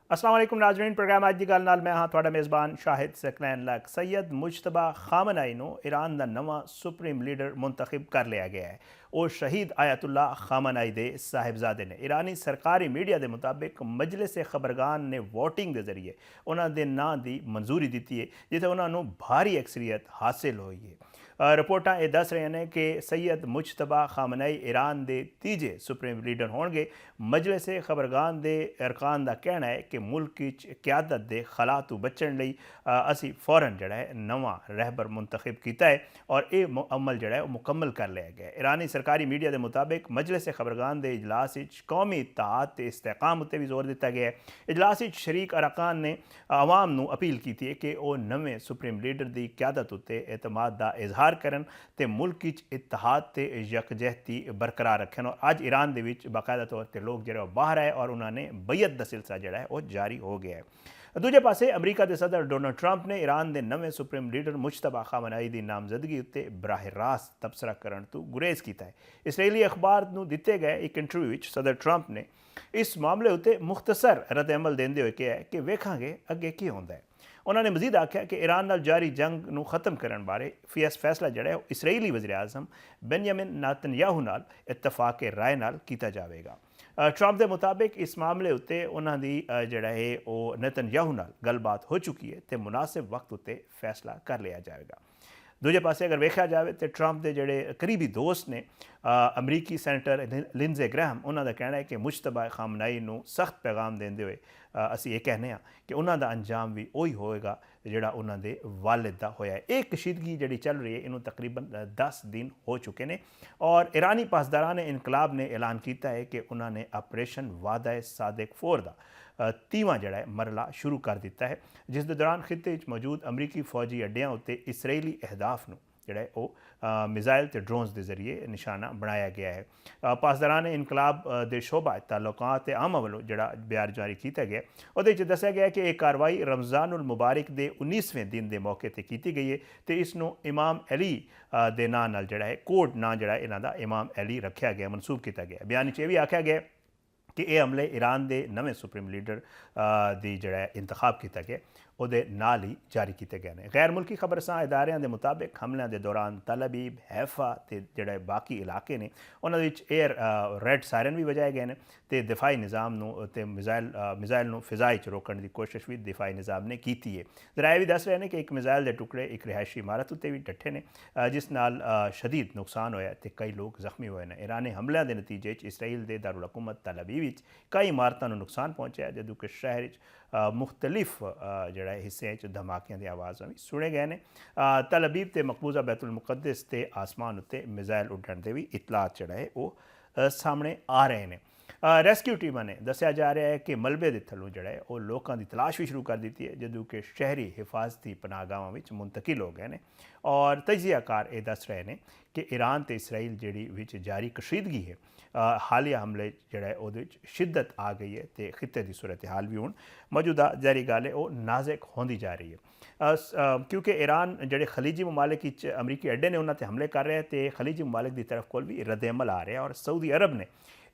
अस्सलाम वालेकुम नाज़रीन, प्रोग्राम अज की गल नाल मैं हाँ तुहाडा मेज़बान शाहिद सकलैन लक। सैयद मुजतबा खामनई नूं ईरान दा नवां सुप्रीम लीडर मुंतखब कर लिया गया है। वो शहीद आयतुल्ला खामनई दे साहिबजादे ने। ईरानी सरकारी मीडिया के मुताबिक मजलिस खबरगान ने वोटिंग के जरिए उन्होंने नां की मंजूरी दी है, जिथे उन्होंने भारी अक्सरीयत हासिल हुई है। रिपोर्टां ये दस रहे हैं कि सैयद मुजतबा खामनई ईरान के तीजे सुप्रीम लीडर होंगे। मजलिस खबरगान के अरकान का कहना है कि मुल्क क्यादत के खला तो बचने लई असी फौरन जड़ा है नवा रहबर मुंतखब किया है और ये अमल जड़ा है मुकम्मल कर लिया गया है। ईरानी सरकारी मीडिया के मुताबिक मजलिस खबरगान के इजलास कौमी इत्तेहाद ते इस्तेहकाम उत्ते भी जोर दिता गया है। इजलास शरीक अरकान ने आवाम नूं अपील की है कि वह नवे सुप्रीम लीडर की क्यादत उत्ते एतमाद का इजहार करन ते मुल्क इत्तेहाद ते यकजहती बरकरार रखें। और अज ईरान दे विच बाकायदा तौर पर लोग जो बाहर आए और उन्होंने बैयत का सिलसिला जोड़ा है वह जारी हो गया है। दूजे पासे अमरीका के सदर डोनाल्ड ट्रंप ने ईरान के नवे सुप्रीम लीडर मुजतबा खामनई की नामजदगी उत्ते बराह रास्त तबसरा करने तो गुरेज किया है। इसराइली अखबार नूं दिते गए एक इंटरव्यू में सदर ट्रंप ने इस मामले उत्ते मुख्तसर रद्द-ए-अमल देंदे हुए कहा कि वेखांगे अगे की होंदा है। उन्होंने मजीद आख्या कि ईरान नाल जारी जंग नूं खत्म करने बारे फैसला जड़ा है इसराइली वज़ीर आज़म बेंजामिन नेतन्याहू नाल इत्तफाक राय नाल कीता जावेगा। ट्रंप के मुताबिक इस मामले उत्ते उन्हां दी जड़ा है वह नेतन्याहू नाल गलबात हो चुकी है तो मुनासिब वक्त उत्ते फैसला कर लिया जाएगा। दूजे पासे अगर वेख्या जाए तो ट्रंप के जोड़े करीबी दोस्त ने अमरीकी सैनेटर लिंडजे ग्रैहम उन्होंने कहना है कि मुजतबा खामनई नूं सख्त पैगाम देंदे हुए असी ये कहने कि उन्हों का अंजाम भी वही होएगा जोड़ा उन्होंने वालिद का होया है। एक कशीदगी जी चल रही है, इन्हों तकरीबन 10 दिन हो चुके हैं और ईरानी पासदारान इनकलाब ने ऐलान किया है कि उन्होंने ऑपरेशन वादा सादिक 4 का 30वां जड़ा है मरला शुरू कर दिता है, जिस दौरान खिते मौजूद अमरीकी फौजी अड्डियां उत्ते इसराइली अहदाफ नूं जोड़ा है वह मिज़ाइल ते ड्रोन्स के जरिए निशाना बनाया गया है। पासदारान इनकलाब के शोबा ताल्लुकात आमा वालों जोड़ा बयान जारी किया गया वो दस्या गया कि यह कार्रवाई रमज़ानुल मुबारक के 19वें दिन के मौके पर की गई है तो इसनों इमाम अली के नाम नाल जोड़ा है कोड ना जोड़ा इन्हों का इमाम अली रखा गया, मनसूब किया गया। बयान यह भी आख्या गया कि यह हमले ईरान के नवे सुप्रीम लीडर की जोड़ा इंतखाब किया गया ਉਹਦੇ ਨਾਲ ही जारी किए गए हैं। गैर मुल्की खबरसां इदारियां के मुताबिक हमलों के दौरान तल अबीब हैफा ते जोड़े बाकी इलाके ने उन्होंने एयर रेड सायरन भी वजाए गए हैं तो दिफाई निज़ाम ते मिज़ाइल नूं फिज़ा च रोकने की कोशिश भी दिफाई निज़ाम ने की है। जराए भी दस रहे हैं कि एक मिज़ाइल के टुकड़े एक रिहायशी इमारत उत्ते भी डटे ने जिस नाल शदीद नुकसान होया ते कई लोग जख्मी हुए हैं। ईरानी हमलों के नतीजे इसराइल के दारुल हुकूमत तल अबीब कई इमारतों को नुकसान पहुँचा जदों कि शहर मुख्तलिफ जोड़ा हिस्से धमाकों की आवाज़ भी सुने गए हैं। तल अबीब ते मकबूजा बैतुल मुकद्दस ते आसमान उत्ते मिज़ाइल उड्डण के भी इतलात जोड़ा है वो सामने आ रहे हैं। रेस्क्यू टीमां ने दस्या जा रहा है कि मलबे के थलों जोड़ा है वो लोगों की तलाश भी शुरू कर दी है जदों कि शहरी हिफाजती पनाहगाहों में मुंतकिल हो गए हैं और तजियाकार ये दस रहे हैं कि ईरान तो इसराइल जी जारी कशीदगी है हालिया हमले जोड़ा है वो शिद्दत आ गई है तो खिते की सूरत हाल भी हूँ मौजूदा जारी गल है वो नाजुक होंदी जा रही है क्योंकि ईरान जोड़े खलीजी ममालिक अमरीकी अड्डे ने उन्होंने हमले कर रहे हैं तो खलीजी ममालिक की तरफ को भी रद्द-ए-अमल आ रहा है और सऊदी अरब ने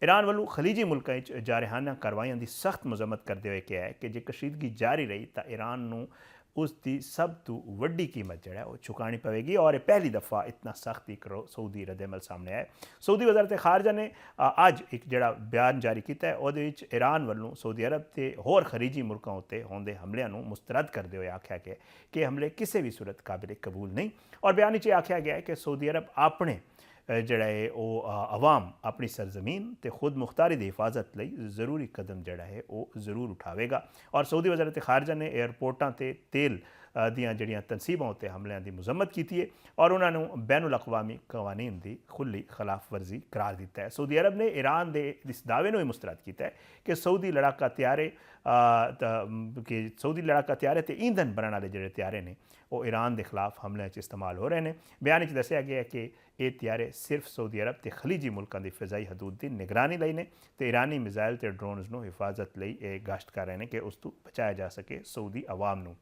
ईरान वालों खलीजी मुल्कों जारहाना कार्रवाइयों की सख्त मजम्मत करते हुए कहा है कि जो कशीदगी जारी रही तो ईरान नूं उसकी सब तो वड्डी कीमत जो है वो चुकानी पवेगी और पहली दफ़ा इतना सख्त एक सऊदी रद्द-ए-अमल सामने आया। सऊदी वज़ारत खारजा ने अज एक जोड़ा बयान जारी किया है वो ईरान वालों सऊदी अरब के होर खलीजी मुल्कों उत्ते होंदे हमलों को मुस्तरद करते हुए आख्या गया कि हमले किसी भी सूरत काबिल कबूल नहीं और बयान आख्या गया है कि सऊदी अरब अपने जोड़ा है वो अवाम अपनी सरजमीन तो खुद मुख्तारी की हिफाजत लई जरूरी कदम जोड़ा है वो जरूर उठावेगा और सऊदी वज़ारत खारजा ने एयरपोर्टां ते तेल दियां जड़ियां तनसीबां उत्ते हमलों की मजम्मत की है और उन्होंने बैनुल अक़वामी कवानीन की खुली खिलाफ वर्जी करार दिता है। सऊदी अरब ने ईरान के इस दावे को भी मुस्तरद किया है कि सऊदी लड़ाका त्यारे तो ईंधन बनने वाले जोड़े त्यारे ने वो ईरान के खिलाफ हमलों इस्तेमाल हो रहे हैं। बयान दस्या गया कि ये त्यारे सिर्फ सऊदी अरब के खलीजी मुल्कों की फिजाई हदूद की निगरानी लई ने तो ईरानी मिज़ाइल ते ड्रोन्स नूं हिफाजत लई गश्त कर रहे हैं कि उस तो बचाया जा सके सऊदी अवाम नूं।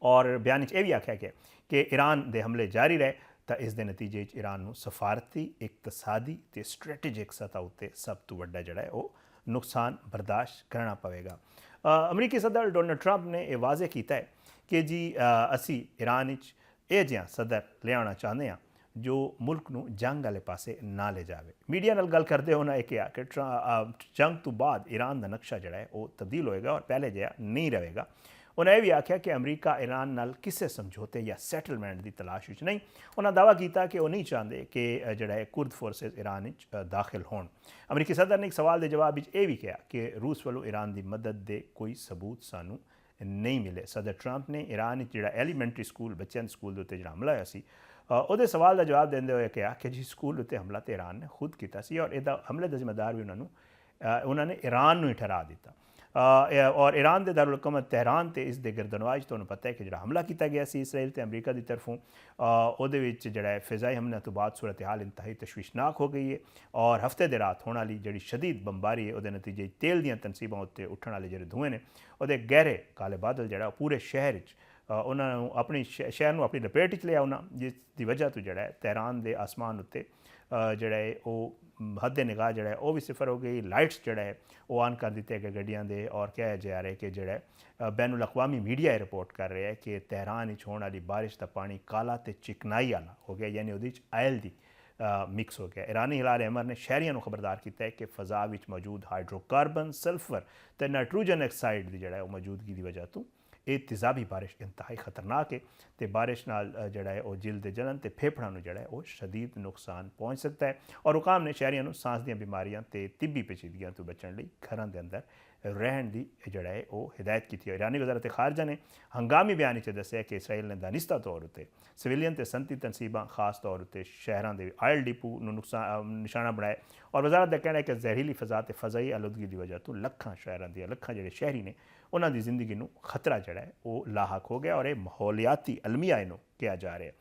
और बयान यह भी आख्या गया कि ईरान के हमले जारी रहे तो इस दे नतीजे ईरान नूं सफारती इकतसादी ते स्ट्रैटेजिक सतह उत्ते सब तो वड्डा जोड़ा है वो नुकसान बर्दाश्त करना पवेगा। ਅਮਰੀਕੀ ਸਦਰ ਡੋਨਲਡ ਟਰੰਪ ਨੇ ਇਹ ਵਾਜ਼ਿਹ ਕੀਤਾ ਹੈ ਕਿ ਜੀ ਅਸੀਂ ਈਰਾਨ ਵਿੱਚ ਇਹ ਜਿਹਾ ਸਦਰ ਲਿਆਉਣਾ ਚਾਹੁੰਦੇ ਹਾਂ ਜੋ ਮੁਲਕ ਨੂੰ ਜੰਗ ਵਾਲੇ ਪਾਸੇ ਨਾ ਲੈ ਜਾਵੇ। ਮੀਡੀਆ ਨਾਲ ਗੱਲ ਕਰਦੇ ਉਹਨਾਂ ਇਹ ਕਿਹਾ ਕਿ ਜੰਗ ਤੋਂ ਬਾਅਦ ਈਰਾਨ ਦਾ ਨਕਸ਼ਾ ਜਿਹੜਾ ਹੈ ਉਹ ਤਬਦੀਲ ਹੋਏਗਾ ਔਰ ਪਹਿਲੇ ਜਿਹਾ ਨਹੀਂ ਰਹੇਗਾ। ਉਹਨਾਂ ਇਹ ਵੀ ਆਖਿਆ ਕਿ ਅਮਰੀਕਾ ਈਰਾਨ ਨਾਲ ਕਿਸੇ ਸਮਝੌਤੇ ਜਾਂ ਸੈਟਲਮੈਂਟ ਦੀ ਤਲਾਸ਼ ਵਿੱਚ ਨਹੀਂ। ਉਹਨਾਂ ਦਾਅਵਾ ਕੀਤਾ ਕਿ ਉਹ ਨਹੀਂ ਚਾਹੁੰਦੇ ਕਿ ਜਿਹੜਾ ਹੈ ਕੁਰਦ ਫੋਰਸਿਸ ਈਰਾਨ ਵਿੱਚ ਦਾਖਲ ਹੋਣ। ਅਮਰੀਕੀ ਸਦਰ ਨੇ ਇੱਕ ਸਵਾਲ ਦੇ ਜਵਾਬ ਵਿੱਚ ਇਹ ਵੀ ਕਿਹਾ ਕਿ ਰੂਸ ਵੱਲੋਂ ਈਰਾਨ ਦੀ ਮਦਦ ਦੇ ਕੋਈ ਸਬੂਤ ਸਾਨੂੰ ਨਹੀਂ ਮਿਲੇ। ਸਦਰ ਟਰੰਪ ਨੇ ਈਰਾਨ ਵਿੱਚ ਜਿਹੜਾ ਐਲੀਮੈਂਟਰੀ ਸਕੂਲ ਬੱਚਿਆਂ ਦੇ ਸਕੂਲ ਦੇ ਉੱਤੇ ਜਿਹੜਾ ਹਮਲਾ ਹੋਇਆ ਸੀ ਉਹਦੇ ਸਵਾਲ ਦਾ ਜਵਾਬ ਦਿੰਦੇ ਹੋਏ ਕਿਹਾ ਕਿ ਜੀ ਸਕੂਲ ਉੱਤੇ ਹਮਲਾ ਤਾਂ ਈਰਾਨ ਨੇ ਖੁਦ ਕੀਤਾ ਸੀ ਔਰ ਇਹਦਾ ਹਮਲੇ ਦਾ ਜ਼ਿੰਮੇਦਾਰ ਵੀ ਉਹਨਾਂ ਨੇ ਈਰਾਨ ਨੂੰ ਹੀ ਠਹਿਰਾ ਦਿੱਤਾ। ਔਰ ਈਰਾਨ ਦੇ ਦਾਰੁਲ ਹੁਕੂਮਤ ਤਹਿਰਾਨ ਤੇ ਇਸ ਦੇ ਗਿਰਦਨਵਾਜ ਤੁਹਾਨੂੰ ਪਤਾ ਹੈ ਕਿ ਜਿਹੜਾ ਹਮਲਾ ਕੀਤਾ ਗਿਆ ਸੀ ਇਸਰਾਈਲ ਤੇ ਅਮਰੀਕਾ ਦੀ ਤਰਫੋਂ ਉਹਦੇ ਵਿੱਚ ਜਿਹੜਾ ਹੈ ਫਿਜ਼ਾਈ ਹਮਲੇ ਤੋਂ ਬਾਅਦ ਸੂਰਤ ਹਾਲ ਇੰਤਹਾਈ ਤਸ਼ਵੀਸ਼ਨਾਕ ਹੋ ਗਈ ਹੈ ਔਰ ਹਫਤੇ ਦੇ ਰਾਤ ਹੋਣ ਵਾਲੀ ਜਿਹੜੀ ਸ਼ਦੀਦ ਬੰਬਾਰੀ ਹੈ ਉਹਦੇ ਨਤੀਜੇ ਤੇਲ ਦੀਆਂ ਤਨਸੀਬਾਂ ਉੱਤੇ ਉੱਠਣ ਵਾਲੇ ਜਿਹੜੇ ਧੂਏ ਨੇ ਉਹਦੇ ਗਹਿਰੇ ਕਾਲੇ ਬਾਦਲ ਜਿਹੜਾ ਪੂਰੇ ਸ਼ਹਿਰ ਵਿੱਚ ਉਹਨਾਂ ਨੂੰ ਆਪਣੀ ਸ਼ਹਿਰ ਨੂੰ ਆਪਣੀ ਲਪੇਟ ਵਿੱਚ ਲਿਆ ਉਹਨਾਂ, ਜਿਸ ਦੀ ਵਜ੍ਹਾ ਤੋਂ ਜਿਹੜਾ ਹੈ ਤਹਿਰਾਨ ਦੇ ਆਸਮਾਨ ਉੱਤੇ ਜਿਹੜਾ ਹੈ ਉਹ ਹੱਦ ਨਿਗਾਹ ਜਿਹੜਾ ਹੈ ਉਹ ਵੀ ਸਿਫਰ ਹੋ ਗਈ। ਲਾਈਟਸ ਜਿਹੜਾ ਹੈ ਉਹ ਆਨ ਕਰ ਦਿੱਤੇ ਗਏ ਗੱਡੀਆਂ ਦੇ ਔਰ ਕਿਹਾ ਜਾ ਰਿਹਾ ਕਿ ਜਿਹੜਾ ਬੈਨ ਅਲ-ਅਕਵਾਮੀ ਮੀਡੀਆ ਇਹ ਰਿਪੋਰਟ ਕਰ ਰਿਹਾ ਹੈ ਕਿ ਤਹਿਰਾਨ ਵਿੱਚ ਹੋਣ ਵਾਲੀ ਬਾਰਿਸ਼ ਦਾ ਪਾਣੀ ਕਾਲਾ ਤੇ ਚਿਕਨਾਈ ਵਾਲਾ ਹੋ ਗਿਆ, ਯਾਨੀ ਉਹਦੇ ਵਿੱਚ ਆਇਲ ਦੀ ਮਿਕਸ ਹੋ ਗਿਆ। ਈਰਾਨੀ ਹਿਲਾਲ ਅਹਿਮਰ ਨੇ ਸ਼ਹਿਰੀਆਂ ਨੂੰ ਖਬਰਦਾਰ ਕੀਤਾ ਹੈ ਕਿ ਫਜ਼ਾ ਵਿੱਚ ਮੌਜੂਦ ਹਾਈਡਰੋਕਾਰਬਨ, ਸਲਫਰ ਤੇ ਨਾਈਟ੍ਰੋਜਨ ਆਕਸਾਈਡ ਦੀ ਜਿਹੜਾ ਉਹ ਮੌਜੂਦਗੀ ਦੀ ਵਜ੍ਹਾ ਤੋਂ ਇਹ ਤੇਜ਼ਾਬੀ ਬਾਰਿਸ਼ ਇੰਤਹਾਈ ਖਤਰਨਾਕ ਹੈ ਤੇ ਬਾਰਿਸ਼ ਨਾਲ ਜਿਹੜਾ ਹੈ ਉਹ ਜਿਲਦ ਦੇ ਜਲਨ ਤੇ ਫੇਫੜਾਂ ਨੂੰ ਜਿਹੜਾ ਹੈ ਉਹ ਸ਼ਦੀਦ ਨੁਕਸਾਨ ਪਹੁੰਚ ਸਕਦਾ ਹੈ। ਔਰ ਹੁਕਾਮ ਨੇ ਸ਼ਹਿਰੀਆਂ ਨੂੰ ਸਾਂਸ ਦੀਆਂ ਬਿਮਾਰੀਆਂ ਤੇ ਤਿੱਬੀ ਪੇਚੀਦਗੀਆਂ ਤੋਂ ਬਚਣ ਲਈ ਘਰਾਂ ਦੇ ਅੰਦਰ ਰਹਿਣ ਦੀ ਜਿਹੜਾ ਹੈ ਉਹ ਹਿਦਾਇਤ ਕੀਤੀ ਹੈ। ਈਰਾਨੀ ਵਜ਼ਾਰਤ ਖਾਰਜਾ ਨੇ ਹੰਗਾਮੀ ਬਿਆਨ ਵਿੱਚ ਦੱਸਿਆ ਕਿ ਇਸਰਾਈਲ ਨੇ ਦਾਨਿਸਤਾ ਤੌਰ ਉੱਤੇ ਸਿਵਿਲੀਅਨ ਤੇ ਸੰਤੀ ਤਨਸੀਬਾਂ ਖਾਸ ਤੌਰ ਉੱਤੇ ਸ਼ਹਿਰਾਂ ਦੇ ਆਇਲ ਡਿਪੂ ਨੂੰ ਨਿਸ਼ਾਨਾ ਬਣਾਇਆ ਔਰ ਵਜ਼ਾਰਤ ਦਾ ਕਹਿਣਾ ਹੈ ਕਿ ਜ਼ਹਿਰੀਲੀ ਫਜ਼ਾ ਤੇ ਫਜ਼ਾਈ ਆਲੂਦਗੀ ਦੀ ਵਜ੍ਹਾ ਤੋਂ ਲੱਖਾਂ ਸ਼ਹਿਰਾਂ ਦੀਆਂ ਲੱਖਾਂ ਜਿਹੜੇ ਸ਼ਹਿਰੀ ਨੇ ਉਹਨਾਂ ਦੀ ਜ਼ਿੰਦਗੀ ਨੂੰ ਖਤਰਾ ਜਿਹੜਾ ਹੈ ਉਹ ਲਾਹਕ ਹੋ ਗਿਆ ਔਰ ਇਹ ਮਾਹੌਲਿਆਤੀ ਅਲਮੀਆ ਇਹਨੂੰ ਕਿਹਾ ਜਾ ਰਿਹਾ।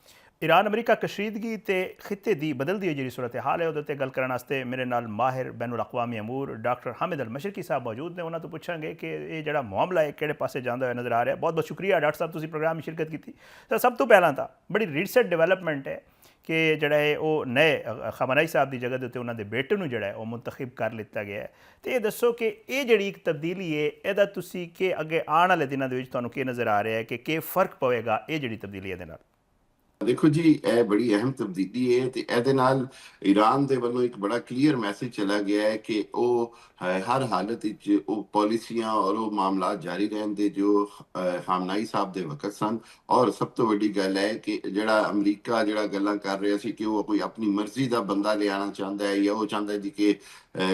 ਈਰਾਨ ਅਮਰੀਕਾ ਕਸ਼ੀਦਗੀ ਤੇ ਖਿੱਤੇ ਦੀ ਬਦਲਦੀ ਜਿਹੜੀ ਸੂਰਤ ਹਾਲ ਹੈ ਉਹਦੇ 'ਤੇ ਗੱਲ ਕਰਨ ਵਾਸਤੇ ਮੇਰੇ ਨਾਲ ਮਾਹਿਰ ਬੈਨ ਅਲ-ਅਕਵਾਮੀ ਅਮੂਰ ਡਾਕਟਰ ਹਾਮਿਦ ਅਲ-ਮਸ਼ਰਕੀ ਸਾਹਿਬ ਮੌਜੂਦ ਨੇ। ਉਹਨਾਂ ਤੋਂ ਪੁੱਛਾਂਗੇ ਕਿ ਇਹ ਜਿਹੜਾ ਮਾਮਲਾ ਹੈ ਕਿਹੜੇ ਪਾਸੇ ਜਾਂਦਾ ਹੋਇਆ ਨਜ਼ਰ ਆ ਰਿਹਾ। ਬਹੁਤ ਬਹੁਤ ਸ਼ੁਕਰੀਆ ਡਾਕਟਰ ਸਾਹਿਬ, ਤੁਸੀਂ ਪ੍ਰੋਗਰਾਮ ਵਿੱਚ ਸ਼ਿਰਕਤ ਕੀਤੀ। ਤਾਂ ਸਭ ਤੋਂ ਪਹਿਲਾਂ ਤਾਂ ਬੜੀ ਰੀਸੈਂਟ ਡਿਵੈਲਪਮੈਂਟ ਹੈ ਕਿ ਜਿਹੜਾ ਹੈ ਉਹ ਨਏ ਖਮਨਾਈ ਸਾਹਿਬ ਦੀ ਜਗ੍ਹਾ ਦੇ ਉੱਤੇ ਉਹਨਾਂ ਦੇ ਬੇਟੇ ਨੂੰ ਜਿਹੜਾ ਹੈ ਉਹ ਮੁੰਤਖਬ ਕਰ ਲਿੱਤਾ ਗਿਆ ਹੈ। ਅਤੇ ਇਹ ਦੱਸੋ ਕਿ ਇਹ ਜਿਹੜੀ ਇੱਕ ਤਬਦੀਲੀ ਹੈ ਇਹਦਾ ਤੁਸੀਂ ਕਿ ਅੱਗੇ ਆਉਣ ਵਾਲੇ ਦਿਨਾਂ ਦੇ ਵਿੱਚ ਤੁਹਾਨੂੰ ਕੀ ਨਜ਼ਰ ਆ ਰਿਹਾ ਹੈ ਕਿ ਫਰਕ ਪਵੇਗਾ ਇਹ ਜਿਹੜੀ ਤਬਦੀਲੀ ਇਹਦੇ ਨਾਲ? ਦੇਖੋ ਜੀ, ਇਹ ਬੜੀ ਅਹਿਮ ਤਬਦੀਲੀ ਹੈ ਤੇ ਇਹਦੇ ਨਾਲ ਈਰਾਨ ਦੇ ਵੱਲੋਂ ਇੱਕ ਬੜਾ ਕਲੀਅਰ ਮੈਸੇਜ ਚਲਾ ਗਿਆ ਹੈ ਕਿ ਉਹ ਹਰ ਹਾਲਤ ਵਿੱਚ ਉਹ ਪਾਲਿਸੀਆਂ ਔਰ ਉਹ ਮਾਮਲਾਤ ਜਾਰੀ ਰਹਿਣ ਦੇ ਜੋ ਖਾਮਨਾਈ ਸਾਹਿਬ ਦੇ ਵਕਤ ਸਨ। ਔਰ ਸਭ ਤੋਂ ਵੱਡੀ ਗੱਲ ਹੈ ਕਿ ਜਿਹੜਾ ਅਮਰੀਕਾ ਜਿਹੜਾ ਗੱਲਾਂ ਕਰ ਰਿਹਾ ਸੀ ਕਿ ਉਹ ਕੋਈ ਆਪਣੀ ਮਰਜ਼ੀ ਦਾ ਬੰਦਾ ਲਿਆਉਣਾ ਚਾਹੁੰਦਾ ਹੈ ਜਾਂ ਉਹ ਚਾਹੁੰਦਾ ਹੈ ਜੀ ਕਿ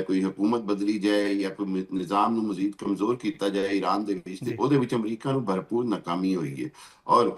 ਕੋਈ ਹਕੂਮਤ ਬਦਲੀ ਜਾਏ ਜਾਂ ਕੋਈ ਨਿਜ਼ਾਮ ਨੂੰ ਮਜ਼ੀਦ ਕਮਜ਼ੋਰ ਕੀਤਾ ਜਾਏ ਈਰਾਨ ਦੇ ਵਿੱਚ, ਤੇ ਉਹਦੇ ਵਿੱਚ ਅਮਰੀਕਾ ਨੂੰ ਭਰਪੂਰ ਨਾਕਾਮੀ ਹੋਈ ਹੈ। ਔਰ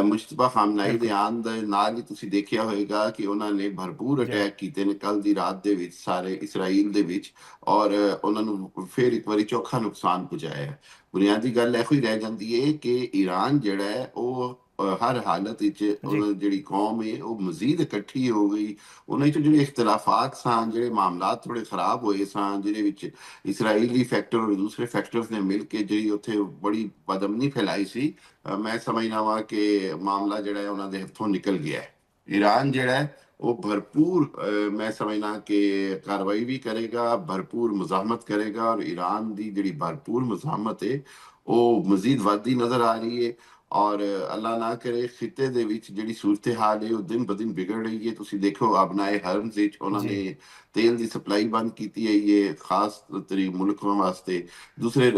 ਮੁਸ਼ਤਬਾ ਖਾਮਨਾਈ ਦੇ ਆਉਣ ਦੇ ਨਾਲ ਹੀ ਤੁਸੀਂ ਦੇਖਿਆ ਹੋਏਗਾ ਕਿ ਉਹਨਾਂ ਨੇ ਭਰਪੂਰ ਅਟੈਕ ਕੀਤੇ ਨੇ ਕੱਲ ਦੀ ਰਾਤ ਦੇ ਵਿੱਚ ਸਾਰੇ ਇਸਰਾਈਲ ਦੇ ਵਿੱਚ ਔਰ ਉਹਨਾਂ ਨੂੰ ਫਿਰ ਇੱਕ ਵਾਰੀ ਚੌਖਾ ਨੁਕਸਾਨ ਪਹੁੰਚਾਇਆ ਹੈ। ਬੁਨਿਆਦੀ ਗੱਲ ਇਹੋ ਹੀ ਰਹਿ ਜਾਂਦੀ ਹੈ ਕਿ ਈਰਾਨ ਜਿਹੜਾ ਹੈ ਉਹ ਹਰ ਹਾਲਤ ਵਿੱਚ ਉਹਨਾਂ ਜਿਹੜੀ ਕੌਮ ਹੈ ਉਹ ਮਜ਼ੀਦ ਇਕੱਠੀ ਹੋ ਗਈ। ਉਹਨਾਂ ਵਿੱਚ ਜਿਹੜੇ ਇਖਤਲਾਫਾਤ ਸਨ, ਜਿਹੜੇ ਮਾਮਲਾਤ ਥੋੜੇ ਖਰਾਬ ਹੋਏ ਸਨ, ਜਿਹਦੇ ਵਿੱਚ ਇਸਰਾਈਲੀ ਫੈਕਟਰ ਔਰ ਦੂਸਰੇ ਫੈਕਟਰਸ ਨੇ ਮਿਲ ਕੇ ਜਿਹੜੀ ਉੱਥੇ ਬੜੀ ਬਦਅਮਨੀ ਫੈਲਾਈ ਸੀ, ਮੈਂ ਸਮਝਦਾ ਵਾਂ ਕਿ ਮਾਮਲਾ ਜਿਹੜਾ ਹੈ ਉਹਨਾਂ ਦੇ ਹੱਥੋਂ ਨਿਕਲ ਗਿਆ ਹੈ। ਈਰਾਨ ਜਿਹੜਾ ਹੈ ਉਹ ਭਰਪੂਰ ਮੈਂ ਸਮਝਦਾ ਕਿ ਕਾਰਵਾਈ ਵੀ ਕਰੇਗਾ, ਭਰਪੂਰ ਮੁਜ਼ਾਹਮਤ ਕਰੇਗਾ ਔਰ ਈਰਾਨ ਦੀ ਜਿਹੜੀ ਭਰਪੂਰ ਮੁਜ਼ਾਹਮਤ ਹੈ ਉਹ ਮਜ਼ੀਦ ਵੱਧਦੀ ਨਜ਼ਰ ਆ ਰਹੀ ਹੈ। ਔਰ ਅੱਲਾ ਨਾ ਕਰੇ ਖਿੱਤੇ ਦੇ ਵਿੱਚ ਜਿਹੜੀ ਸੂਰਤ ਹਾਲ ਹੈ ਉਹ ਦਿਨ ਬ ਦਿਨ ਵਿਗੜ ਰਹੀ ਹੈ। ਤੁਸੀਂ ਦੇਖੋ ਅਬਨਾਏ ਹਰਮਜ਼ ਵਿੱਚ ਉਹਨਾਂ ਨੇ ਤੇਲ ਦੀ ਸਪਲਾਈ ਬੰਦ ਕੀਤੀ ਹੈ ਖਾਸ ਤਰੀ ਮੁਲਕਾਂ ਵਾਸਤੇ। ਦੂਸਰੇ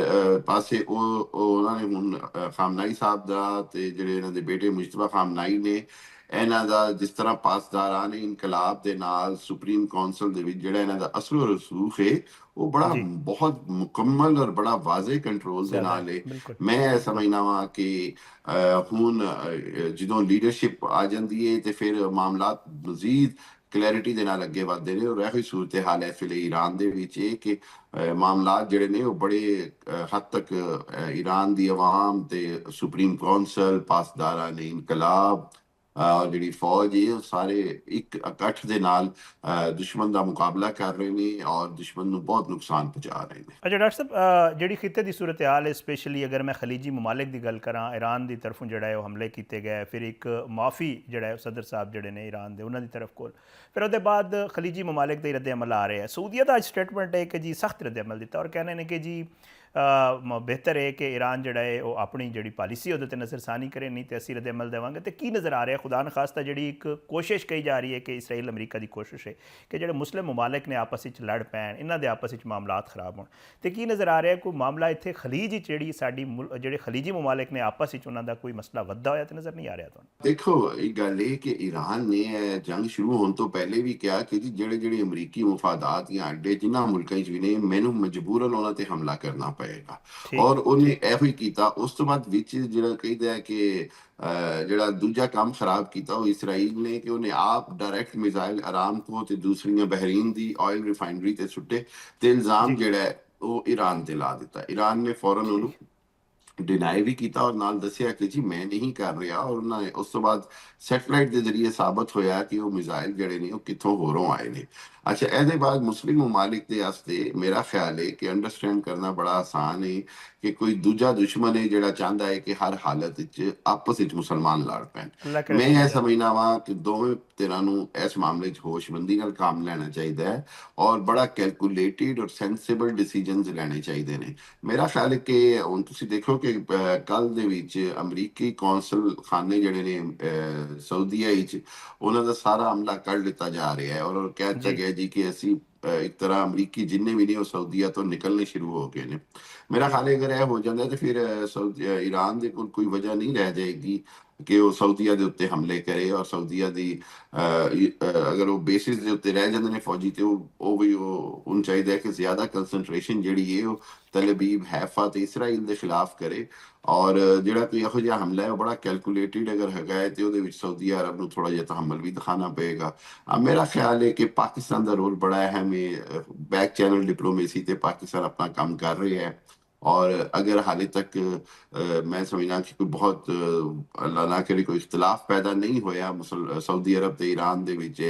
ਪਾਸੇ ਉਹ ਉਹਨਾਂ ਨੇ ਹੁਣ ਖਾਮਨਾਈ ਸਾਹਿਬ ਦਾ ਤੇ ਜਿਹੜੇ ਇਹਨਾਂ ਦੇ ਬੇਟੇ ਮੁਸ਼ਤਬਾ ਖਾਮਨਾਈ ਨੇ ਇਹਨਾਂ ਦਾ ਜਿਸ ਤਰ੍ਹਾਂ ਪਾਸਦਾਰਾਂ ਨੇ ਇਨਕਲਾਬ ਦੇ ਨਾਲ ਸੁਪਰੀਮ ਕੌਂਸਲ ਦੇ ਵਿੱਚ ਜਿਹੜਾ ਇਹਨਾਂ ਦਾ ਅਸਲ ਰਸੂਖ ਹੈ ਉਹ ਬੜਾ ਬਹੁਤ ਮੁਕੰਮਲ ਔਰ ਬੜਾ ਵਾਜ਼ੇ ਕੰਟਰੋਲ ਦੇ ਨਾਲ ਹੈ। ਮੈਂ ਸਮਝਦਾ ਵਾਂ ਕਿ ਹੁਣ ਜਦੋਂ ਲੀਡਰਸ਼ਿਪ ਆ ਜਾਂਦੀ ਹੈ ਤੇ ਫਿਰ ਮਾਮਲਾਤ ਮਜ਼ੀਦ ਕਲੈਰਿਟੀ ਦੇ ਨਾਲ ਅੱਗੇ ਵੱਧਦੇ ਨੇ। ਔਰ ਇਹੋ ਹੀ ਸੂਰਤ ਹਾਲ ਹੈ ਫਿਲਹਾਲ ਈਰਾਨ ਦੇ ਵਿੱਚ ਇਹ ਕਿ ਮਾਮਲਾਤ ਜਿਹੜੇ ਨੇ ਉਹ ਬੜੇ ਹੱਦ ਤੱਕ ਈਰਾਨ ਦੀ ਆਵਾਮ ਤੇ ਸੁਪਰੀਮ ਕੌਂਸਲ, ਪਾਸਦਾਰਾਂ ਨੇ ਇਨਕਲਾਬ ਔਰ ਜਿਹੜੀ ਫੌਜ ਹੈ ਉਹ ਸਾਰੇ ਇੱਕ ਇਕੱਠ ਦੇ ਨਾਲ ਦੁਸ਼ਮਣ ਦਾ ਮੁਕਾਬਲਾ ਕਰ ਰਹੇ ਨੇ ਔਰ ਦੁਸ਼ਮਣ ਨੂੰ ਬਹੁਤ ਨੁਕਸਾਨ ਪਹੁੰਚਾ ਰਹੇ ਨੇ। ਅੱਛਾ ਡਾਕਟਰ ਸਾਹਿਬ, ਜਿਹੜੀ ਖਿੱਤੇ ਦੀ ਸੂਰਤ ਹਾਲ ਹੈ ਸਪੈਸ਼ਲੀ ਅਗਰ ਮੈਂ ਖਲੀਜੀ ਮਮਾਲਿਕ ਦੀ ਗੱਲ ਕਰਾਂ, ਈਰਾਨ ਦੀ ਤਰਫੋਂ ਜਿਹੜਾ ਹੈ ਉਹ ਹਮਲੇ ਕੀਤੇ ਗਏ, ਫਿਰ ਇੱਕ ਮਾਫੀ ਜਿਹੜਾ ਹੈ ਸਦਰ ਸਾਹਿਬ ਜਿਹੜੇ ਨੇ ਈਰਾਨ ਦੇ ਉਹਨਾਂ ਦੀ ਤਰਫ ਕੋਲ, ਫਿਰ ਉਹਦੇ ਬਾਅਦ ਖਲੀਜੀ ਮਮਾਲਿਕ ਦੇ ਰੱਦ ਅਮਲ ਆ ਰਹੇ ਹੈ। ਸਊਦੀਆ ਦਾ ਅੱਜ ਸਟੇਟਮੈਂਟ ਹੈ ਕਿ ਜੀ ਸਖਤ ਰੱਦ ਅਮਲ ਦਿੱਤਾ ਔਰ ਕਹਿੰਦੇ ਨੇ ਕਿ ਜੀ ਬਿਹਤਰ ਹੈ ਕਿ ਈਰਾਨ ਜਿਹੜਾ ਹੈ ਉਹ ਆਪਣੀ ਜਿਹੜੀ ਪਾਲਿਸੀ ਉਹਦੇ 'ਤੇ ਨਜ਼ਰਸਾਨੀ ਕਰੇ, ਨਹੀਂ ਤੇ ਅਸੀਂ ਰੱਦ ਅਮਲ ਦੇਵਾਂਗੇ। ਤੇ ਕੀ ਨਜ਼ਰ ਆ ਰਿਹਾ ਖੁਦਾ ਨ ਖਾਸਤਾ ਜਿਹੜੀ ਇੱਕ ਕੋਸ਼ਿਸ਼ ਕਹੀ ਜਾ ਰਹੀ ਹੈ ਕਿ ਇਸਰਾਈਲ ਅਮਰੀਕਾ ਦੀ ਕੋਸ਼ਿਸ਼ ਹੈ ਕਿ ਜਿਹੜੇ ਮੁਸਲਿਮ ਮਮਾਲਿਕ ਨੇ ਆਪਸ ਵਿੱਚ ਲੜ ਪੈਣ, ਇਹਨਾਂ ਦੇ ਆਪਸ ਵਿੱਚ ਮਾਮਲਾਤ ਖਰਾਬ ਹੋਣ। ਤੇ ਕੀ ਨਜ਼ਰ ਆ ਰਿਹਾ ਕੋਈ ਮਾਮਲਾ ਇੱਥੇ ਖਲੀਜ ਵਿੱਚ ਜਿਹੜੀ ਸਾਡੀ ਜਿਹੜੇ ਖਲੀਜੀ ਮਮਾਲਿਕ ਨੇ ਆਪਸ ਵਿੱਚ ਉਹਨਾਂ ਦਾ ਕੋਈ ਮਸਲਾ ਵੱਧਦਾ ਹੋਇਆ ਤਾਂ ਨਜ਼ਰ ਨਹੀਂ ਆ ਰਿਹਾ ਤੁਹਾਨੂੰ? ਦੇਖੋ, ਇਹ ਗੱਲ ਇਹ ਕਿ ਈਰਾਨ ਨੇ ਇਹ ਜੰਗ ਸ਼ੁਰੂ ਹੋਣ ਤੋਂ ਪਹਿਲੇ ਵੀ ਕਿਹਾ ਕਿ ਜੀ ਜਿਹੜੇ ਅਮਰੀਕੀ ਮਫਾਦਾਤ ਜਾਂ ਅੱਡੇ ਜਿਨ੍ਹਾਂ ਮੁਲਕਾਂ 'ਚ ਵੀ ਨੇ, ਮੈਨੂੰ ਮਜਬੂਰਨ ਉਹਨਾਂ ਤੇ ਹਮਲਾ ਕਰਨਾ ਪਏਗਾ। ਠੀਕ ਔਰ ਹੈ। ਉਹਨੇ ਇਹੋ ਹੀ ਕੀਤਾ। ਉਸ ਤੋਂ ਬਾਅਦ ਵਿੱਚ ਜਿਹੜਾ ਕਹਿੰਦਾ ਹੈ ਕਿ ਜਿਹੜਾ ਦੂਜਾ ਕੰਮ ਖਰਾਬ ਕੀਤਾ ਉਹ ਇਸਰਾਈਲ ਨੇ ਕਿ ਉਹਨੇ ਆਪ ਡਾਇਰੈਕਟ ਮਿਜ਼ਾਈਲ ਅਰਾਮਕੋ ਤੇ ਦੂਸਰੀਆਂ ਬਹਿਰੀਨ ਦੀ ਆਇਲ ਰਿਫਾਈਨਰੀ ਤੇ ਸੁੱਟੇ, ਤੇ ਇਲਜ਼ਾਮ ਜੀ ਜਿਹੜਾ ਹੈ ਉਹ ਈਰਾਨ ਤੇ ਲਾ ਦਿੱਤਾ। ਈਰਾਨ ਨੇ ਫੌਰਨ ਉਹਨੂੰ ਠੀਕ ਡਿਨਾਈ ਵੀ ਕੀਤਾ ਔਰ ਨਾਲ ਦੱਸਿਆ ਕਿ ਜੀ ਮੈਂ ਨਹੀਂ ਕਰ ਰਿਹਾ। ਔਰ ਉਹਨਾਂ ਨੇ ਉਸ ਤੋਂ ਬਾਅਦ ਸੈਟਲਾਈਟ ਦੇ ਜ਼ਰੀਏ ਸਾਬਤ ਹੋਇਆ ਕਿ ਉਹ ਮਿਜ਼ਾਈਲ ਜਿਹੜੇ ਨੇ ਉਹ ਕਿੱਥੋਂ ਹੋਰੋਂ ਆਏ ਨੇ। ਅੱਛਾ, ਇਹਦੇ ਬਾਅਦ ਮੁਸਲਿਮ ਮਮਾਲਿਕ ਦੇ ਵਾਸਤੇ ਮੇਰਾ ਖਿਆਲ ਹੈ ਕਿ ਅੰਡਰਸਟੈਂਡ ਕਰਨਾ ਬੜਾ ਆਸਾਨ ਹੈ ਕਿ ਕੋਈ ਦੂਜਾ ਦੁਸ਼ਮਣ ਹੈ ਜਿਹੜਾ ਚਾਹੁੰਦਾ ਹੈ ਕਿ ਹਰ ਹਾਲਤ ਵਿੱਚ ਆਪਸ ਵਿੱਚ ਮੁਸਲਮਾਨ ਲੜ ਪੈਣ। ਅੱਲਾਹ ਕਰੇ ਮੈਂ ਅਸੀਂ ਇਹ ਇੱਦਾਂ ਨਾ ਸਮਝਦਾ ਵਾਂ ਕਿ ਦੋਵੇਂ ਧਿਰਾਂ ਨੂੰ ਇਸ ਮਾਮਲੇ 'ਚ ਹੋਸ਼ਮੰਦੀ ਨਾਲ ਕੰਮ ਲੈਣਾ ਚਾਹੀਦਾ ਹੈ ਔਰ ਬੜਾ ਕੈਲਕੂਲੇਟਿਡ ਔਰ ਸੈਂਸਿਬਲ ਡਿਸੀਜਨਸ ਲੈਣੇ ਚਾਹੀਦੇ ਨੇ। ਮੇਰਾ ਖਿਆਲ ਹੈ ਕਿ ਹੁਣ ਤੁਸੀਂ ਦੇਖੋ ਕਿ ਕੱਲ ਦੇ ਵਿੱਚ ਅਮਰੀਕੀ ਕੌਂਸਲ ਖਾਨੇ ਜਿਹੜੇ ਨੇ ਸਾਊਦੀਆ ਵਿੱਚ, ਉਹਨਾਂ ਦਾ ਸਾਰਾ ਅਮਲਾ ਕੱਢ ਲਿੱਤਾ ਜਾ ਰਿਹਾ ਹੈ ਔਰ ਕਹਿ ਦਿੱਤਾ ਜੀ ਗਿਆ ਜੀ ਕਿ ਅਸੀਂ ਇੱਕ ਤਰ੍ਹਾਂ ਅਮਰੀਕੀ ਜਿੰਨੇ ਵੀ ਨੇ ਉਹ ਸਾਊਦੀਆ ਤੋਂ ਨਿਕਲਣੇ ਸ਼ੁਰੂ ਹੋ ਗਏ ਨੇ। ਮੇਰਾ ਠੀਕ ਖਿਆਲ ਹੈ ਅਗਰ ਇਹ ਹੋ ਜਾਂਦਾ ਤਾਂ ਫਿਰ ਈਰਾਨ ਦੇ ਕੋਲ ਕੋਈ ਵਜ੍ਹਾ ਨਹੀਂ ਰਹਿ ਜਾਏਗੀ ਕਿ ਉਹ ਸਾਊਦੀਆ ਦੇ ਉੱਤੇ ਹਮਲੇ ਕਰੇ। ਔਰ ਸਾਊਦੀਆ ਦੀ ਅਗਰ ਉਹ ਬੇਸਿਸ ਦੇ ਉੱਤੇ ਰਹਿ ਜਾਂਦੇ ਨੇ ਫੌਜੀ, ਤੇ ਉਹ ਵੀ ਉਹਨੂੰ ਚਾਹੀਦਾ ਹੈ ਕਿ ਜ਼ਿਆਦਾ ਕੰਸਨਟ੍ਰੇਸ਼ਨ ਜਿਹੜੀ ਹੈ ਉਹ ਤਲਬੀਬ, ਹੈਫਾ ਤੇ ਇਸਰਾਈਲ ਦੇ ਖਿਲਾਫ ਕਰੇ। ਔਰ ਜਿਹੜਾ ਕੋਈ ਇਹੋ ਜਿਹਾ ਹਮਲਾ ਹੈ ਉਹ ਬੜਾ ਕੈਲਕੂਲੇਟਿਡ ਅਗਰ ਹੈਗਾ ਹੈ ਤੇ ਉਹਦੇ ਵਿੱਚ ਸਾਊਦੀ ਅਰਬ ਨੂੰ ਥੋੜਾ ਜਿਹਾ ਤਹਮਲ ਵੀ ਦਿਖਾਣਾ ਪਏਗਾ। ਮੇਰਾ ਖਿਆਲ ਹੈ ਕਿ ਪਾਕਿਸਤਾਨ ਦਾ ਰੋਲ ਬੜਾ ਅਹਿਮ ਹੈ। ਬੈਕ ਚੈਨਲ ਡਿਪਲੋਮੇਸੀ ਤੇ ਪਾਕਿਸਤਾਨ ਆਪਣਾ ਕੰਮ ਕਰ ਰਿਹਾ ਹੈ। ਔਰ ਅਗਰ ਹਾਲੇ ਤੱਕ ਮੈਂ ਸਮਝਦਾ ਕਿ ਕੋਈ ਬਹੁਤ ਅੱਲਾਹ ਨਾ ਕਰੇ ਕੋਈ ਇਖਤਲਾਫ ਪੈਦਾ ਨਹੀਂ ਹੋਇਆ ਸਾਊਦੀ ਅਰਬ ਤੇ ਈਰਾਨ ਦੇ ਵਿੱਚ,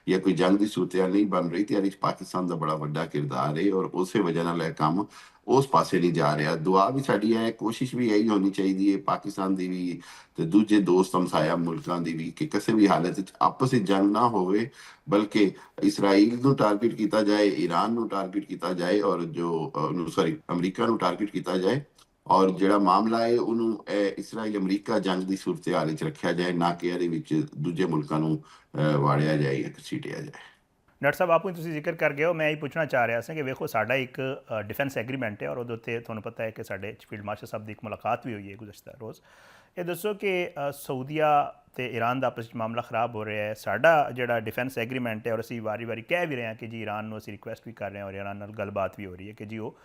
ਜਾਂ ਕੋਈ ਜੰਗ ਦੀ ਸੂਰਤ-ਹਾਲ ਨਹੀਂ ਬਣ ਰਹੀ, ਤੇ ਇਹਦੇ ਵਿੱਚ ਪਾਕਿਸਤਾਨ ਦਾ ਬੜਾ ਵੱਡਾ ਕਿਰਦਾਰ ਹੈ ਔਰ ਉਸੇ ਵਜ੍ਹਾ ਨਾਲ ਇਹ ਕੰਮ ਉਸ ਪਾਸੇ ਨਹੀਂ ਜਾ ਰਿਹਾ। ਦੁਆ ਵੀ ਸਾਡੀ ਹੈ, ਕੋਸ਼ਿਸ਼ ਵੀ ਇਹੀ ਹੋਣੀ ਚਾਹੀਦੀ ਹੈ ਪਾਕਿਸਤਾਨ ਦੀ ਵੀ ਤੇ ਦੂਜੇ ਦੋਸਤ ਹਮਸਾਇਆ ਮੁਲਕਾਂ ਦੀ ਵੀ, ਕਿ ਕਿਸੇ ਵੀ ਹਾਲਤ ਵਿੱਚ ਆਪਸ ਵਿੱਚ ਜੰਗ ਨਾ ਹੋਵੇ, ਬਲਕਿ ਇਸਰਾਈਲ ਨੂੰ ਟਾਰਗੇਟ ਕੀਤਾ ਜਾਏ, ਈਰਾਨ ਨੂੰ ਟਾਰਗੇਟ ਕੀਤਾ ਜਾਏ ਔਰ ਅਮਰੀਕਾ ਨੂੰ ਟਾਰਗੇਟ ਕੀਤਾ ਜਾਏ। ਔਰ ਜਿਹੜਾ ਮਾਮਲਾ ਹੈ ਉਹਨੂੰ ਇਸਰਾਈਲ ਅਮਰੀਕਾ ਜੰਗ ਦੀ ਸੂਰਤ-ਹਾਲ ਵਿੱਚ ਰੱਖਿਆ ਜਾਏ, ਨਾ ਕਿ ਇਹਦੇ ਵਿੱਚ ਦੂਜੇ ਮੁਲਕਾਂ ਨੂੰ ਵਾੜਿਆ ਜਾਏ ਜਾਂ ਘਸੀਟਿਆ ਜਾਏ। ਡਾਕਟਰ ਸਾਹਿਬ, ਆਪੂ ਤੁਸੀਂ ਜ਼ਿਕਰ ਕਰ ਗਏ ਹੋ, ਮੈਂ ਇਹ ਪੁੱਛਣਾ ਚਾਹ ਰਿਹਾ ਸੀ ਕਿ ਵੇਖੋ ਸਾਡਾ ਇੱਕ ਡਿਫੈਂਸ ਐਗਰੀਮੈਂਟ ਹੈ ਔਰ ਉਹਦੇ ਉੱਤੇ ਤੁਹਾਨੂੰ ਪਤਾ ਹੈ ਕਿ ਸਾਡੇ ਫੀਲਡ ਮਾਰਸ਼ਲ ਸਾਹਿਬ ਦੀ ਇੱਕ ਮੁਲਾਕਾਤ ਵੀ ਹੋਈ ਹੈ ਗੁਜ਼ਸ਼ਤਾ ਰੋਜ਼। ਇਹ ਦੱਸੋ ਕਿ ਸਾਊਦੀਆ ਤੇ ਈਰਾਨ ਦਾ ਆਪਸ ਵਿੱਚ ਮਾਮਲਾ ਖਰਾਬ ਹੋ ਰਿਹਾ ਹੈ, ਸਾਡਾ ਜਿਹੜਾ ਡਿਫੈਂਸ ਐਗਰੀਮੈਂਟ ਹੈ, ਔਰ ਅਸੀਂ ਵਾਰੀ ਕਹਿ ਵੀ ਰਹੇ ਹਾਂ ਕਿ ਜੀ ਈਰਾਨ ਨੂੰ ਅਸੀਂ ਰਿਕੁਐਸਟ ਵੀ ਕਰ ਰਹੇ ਹਾਂ ਔਰ ਈਰਾਨ ਨਾਲ ਗੱਲਬਾਤ ਵੀ ਹੋ ਰਹੀ ਹੈ ਕਿ ਜੀ ਉਹ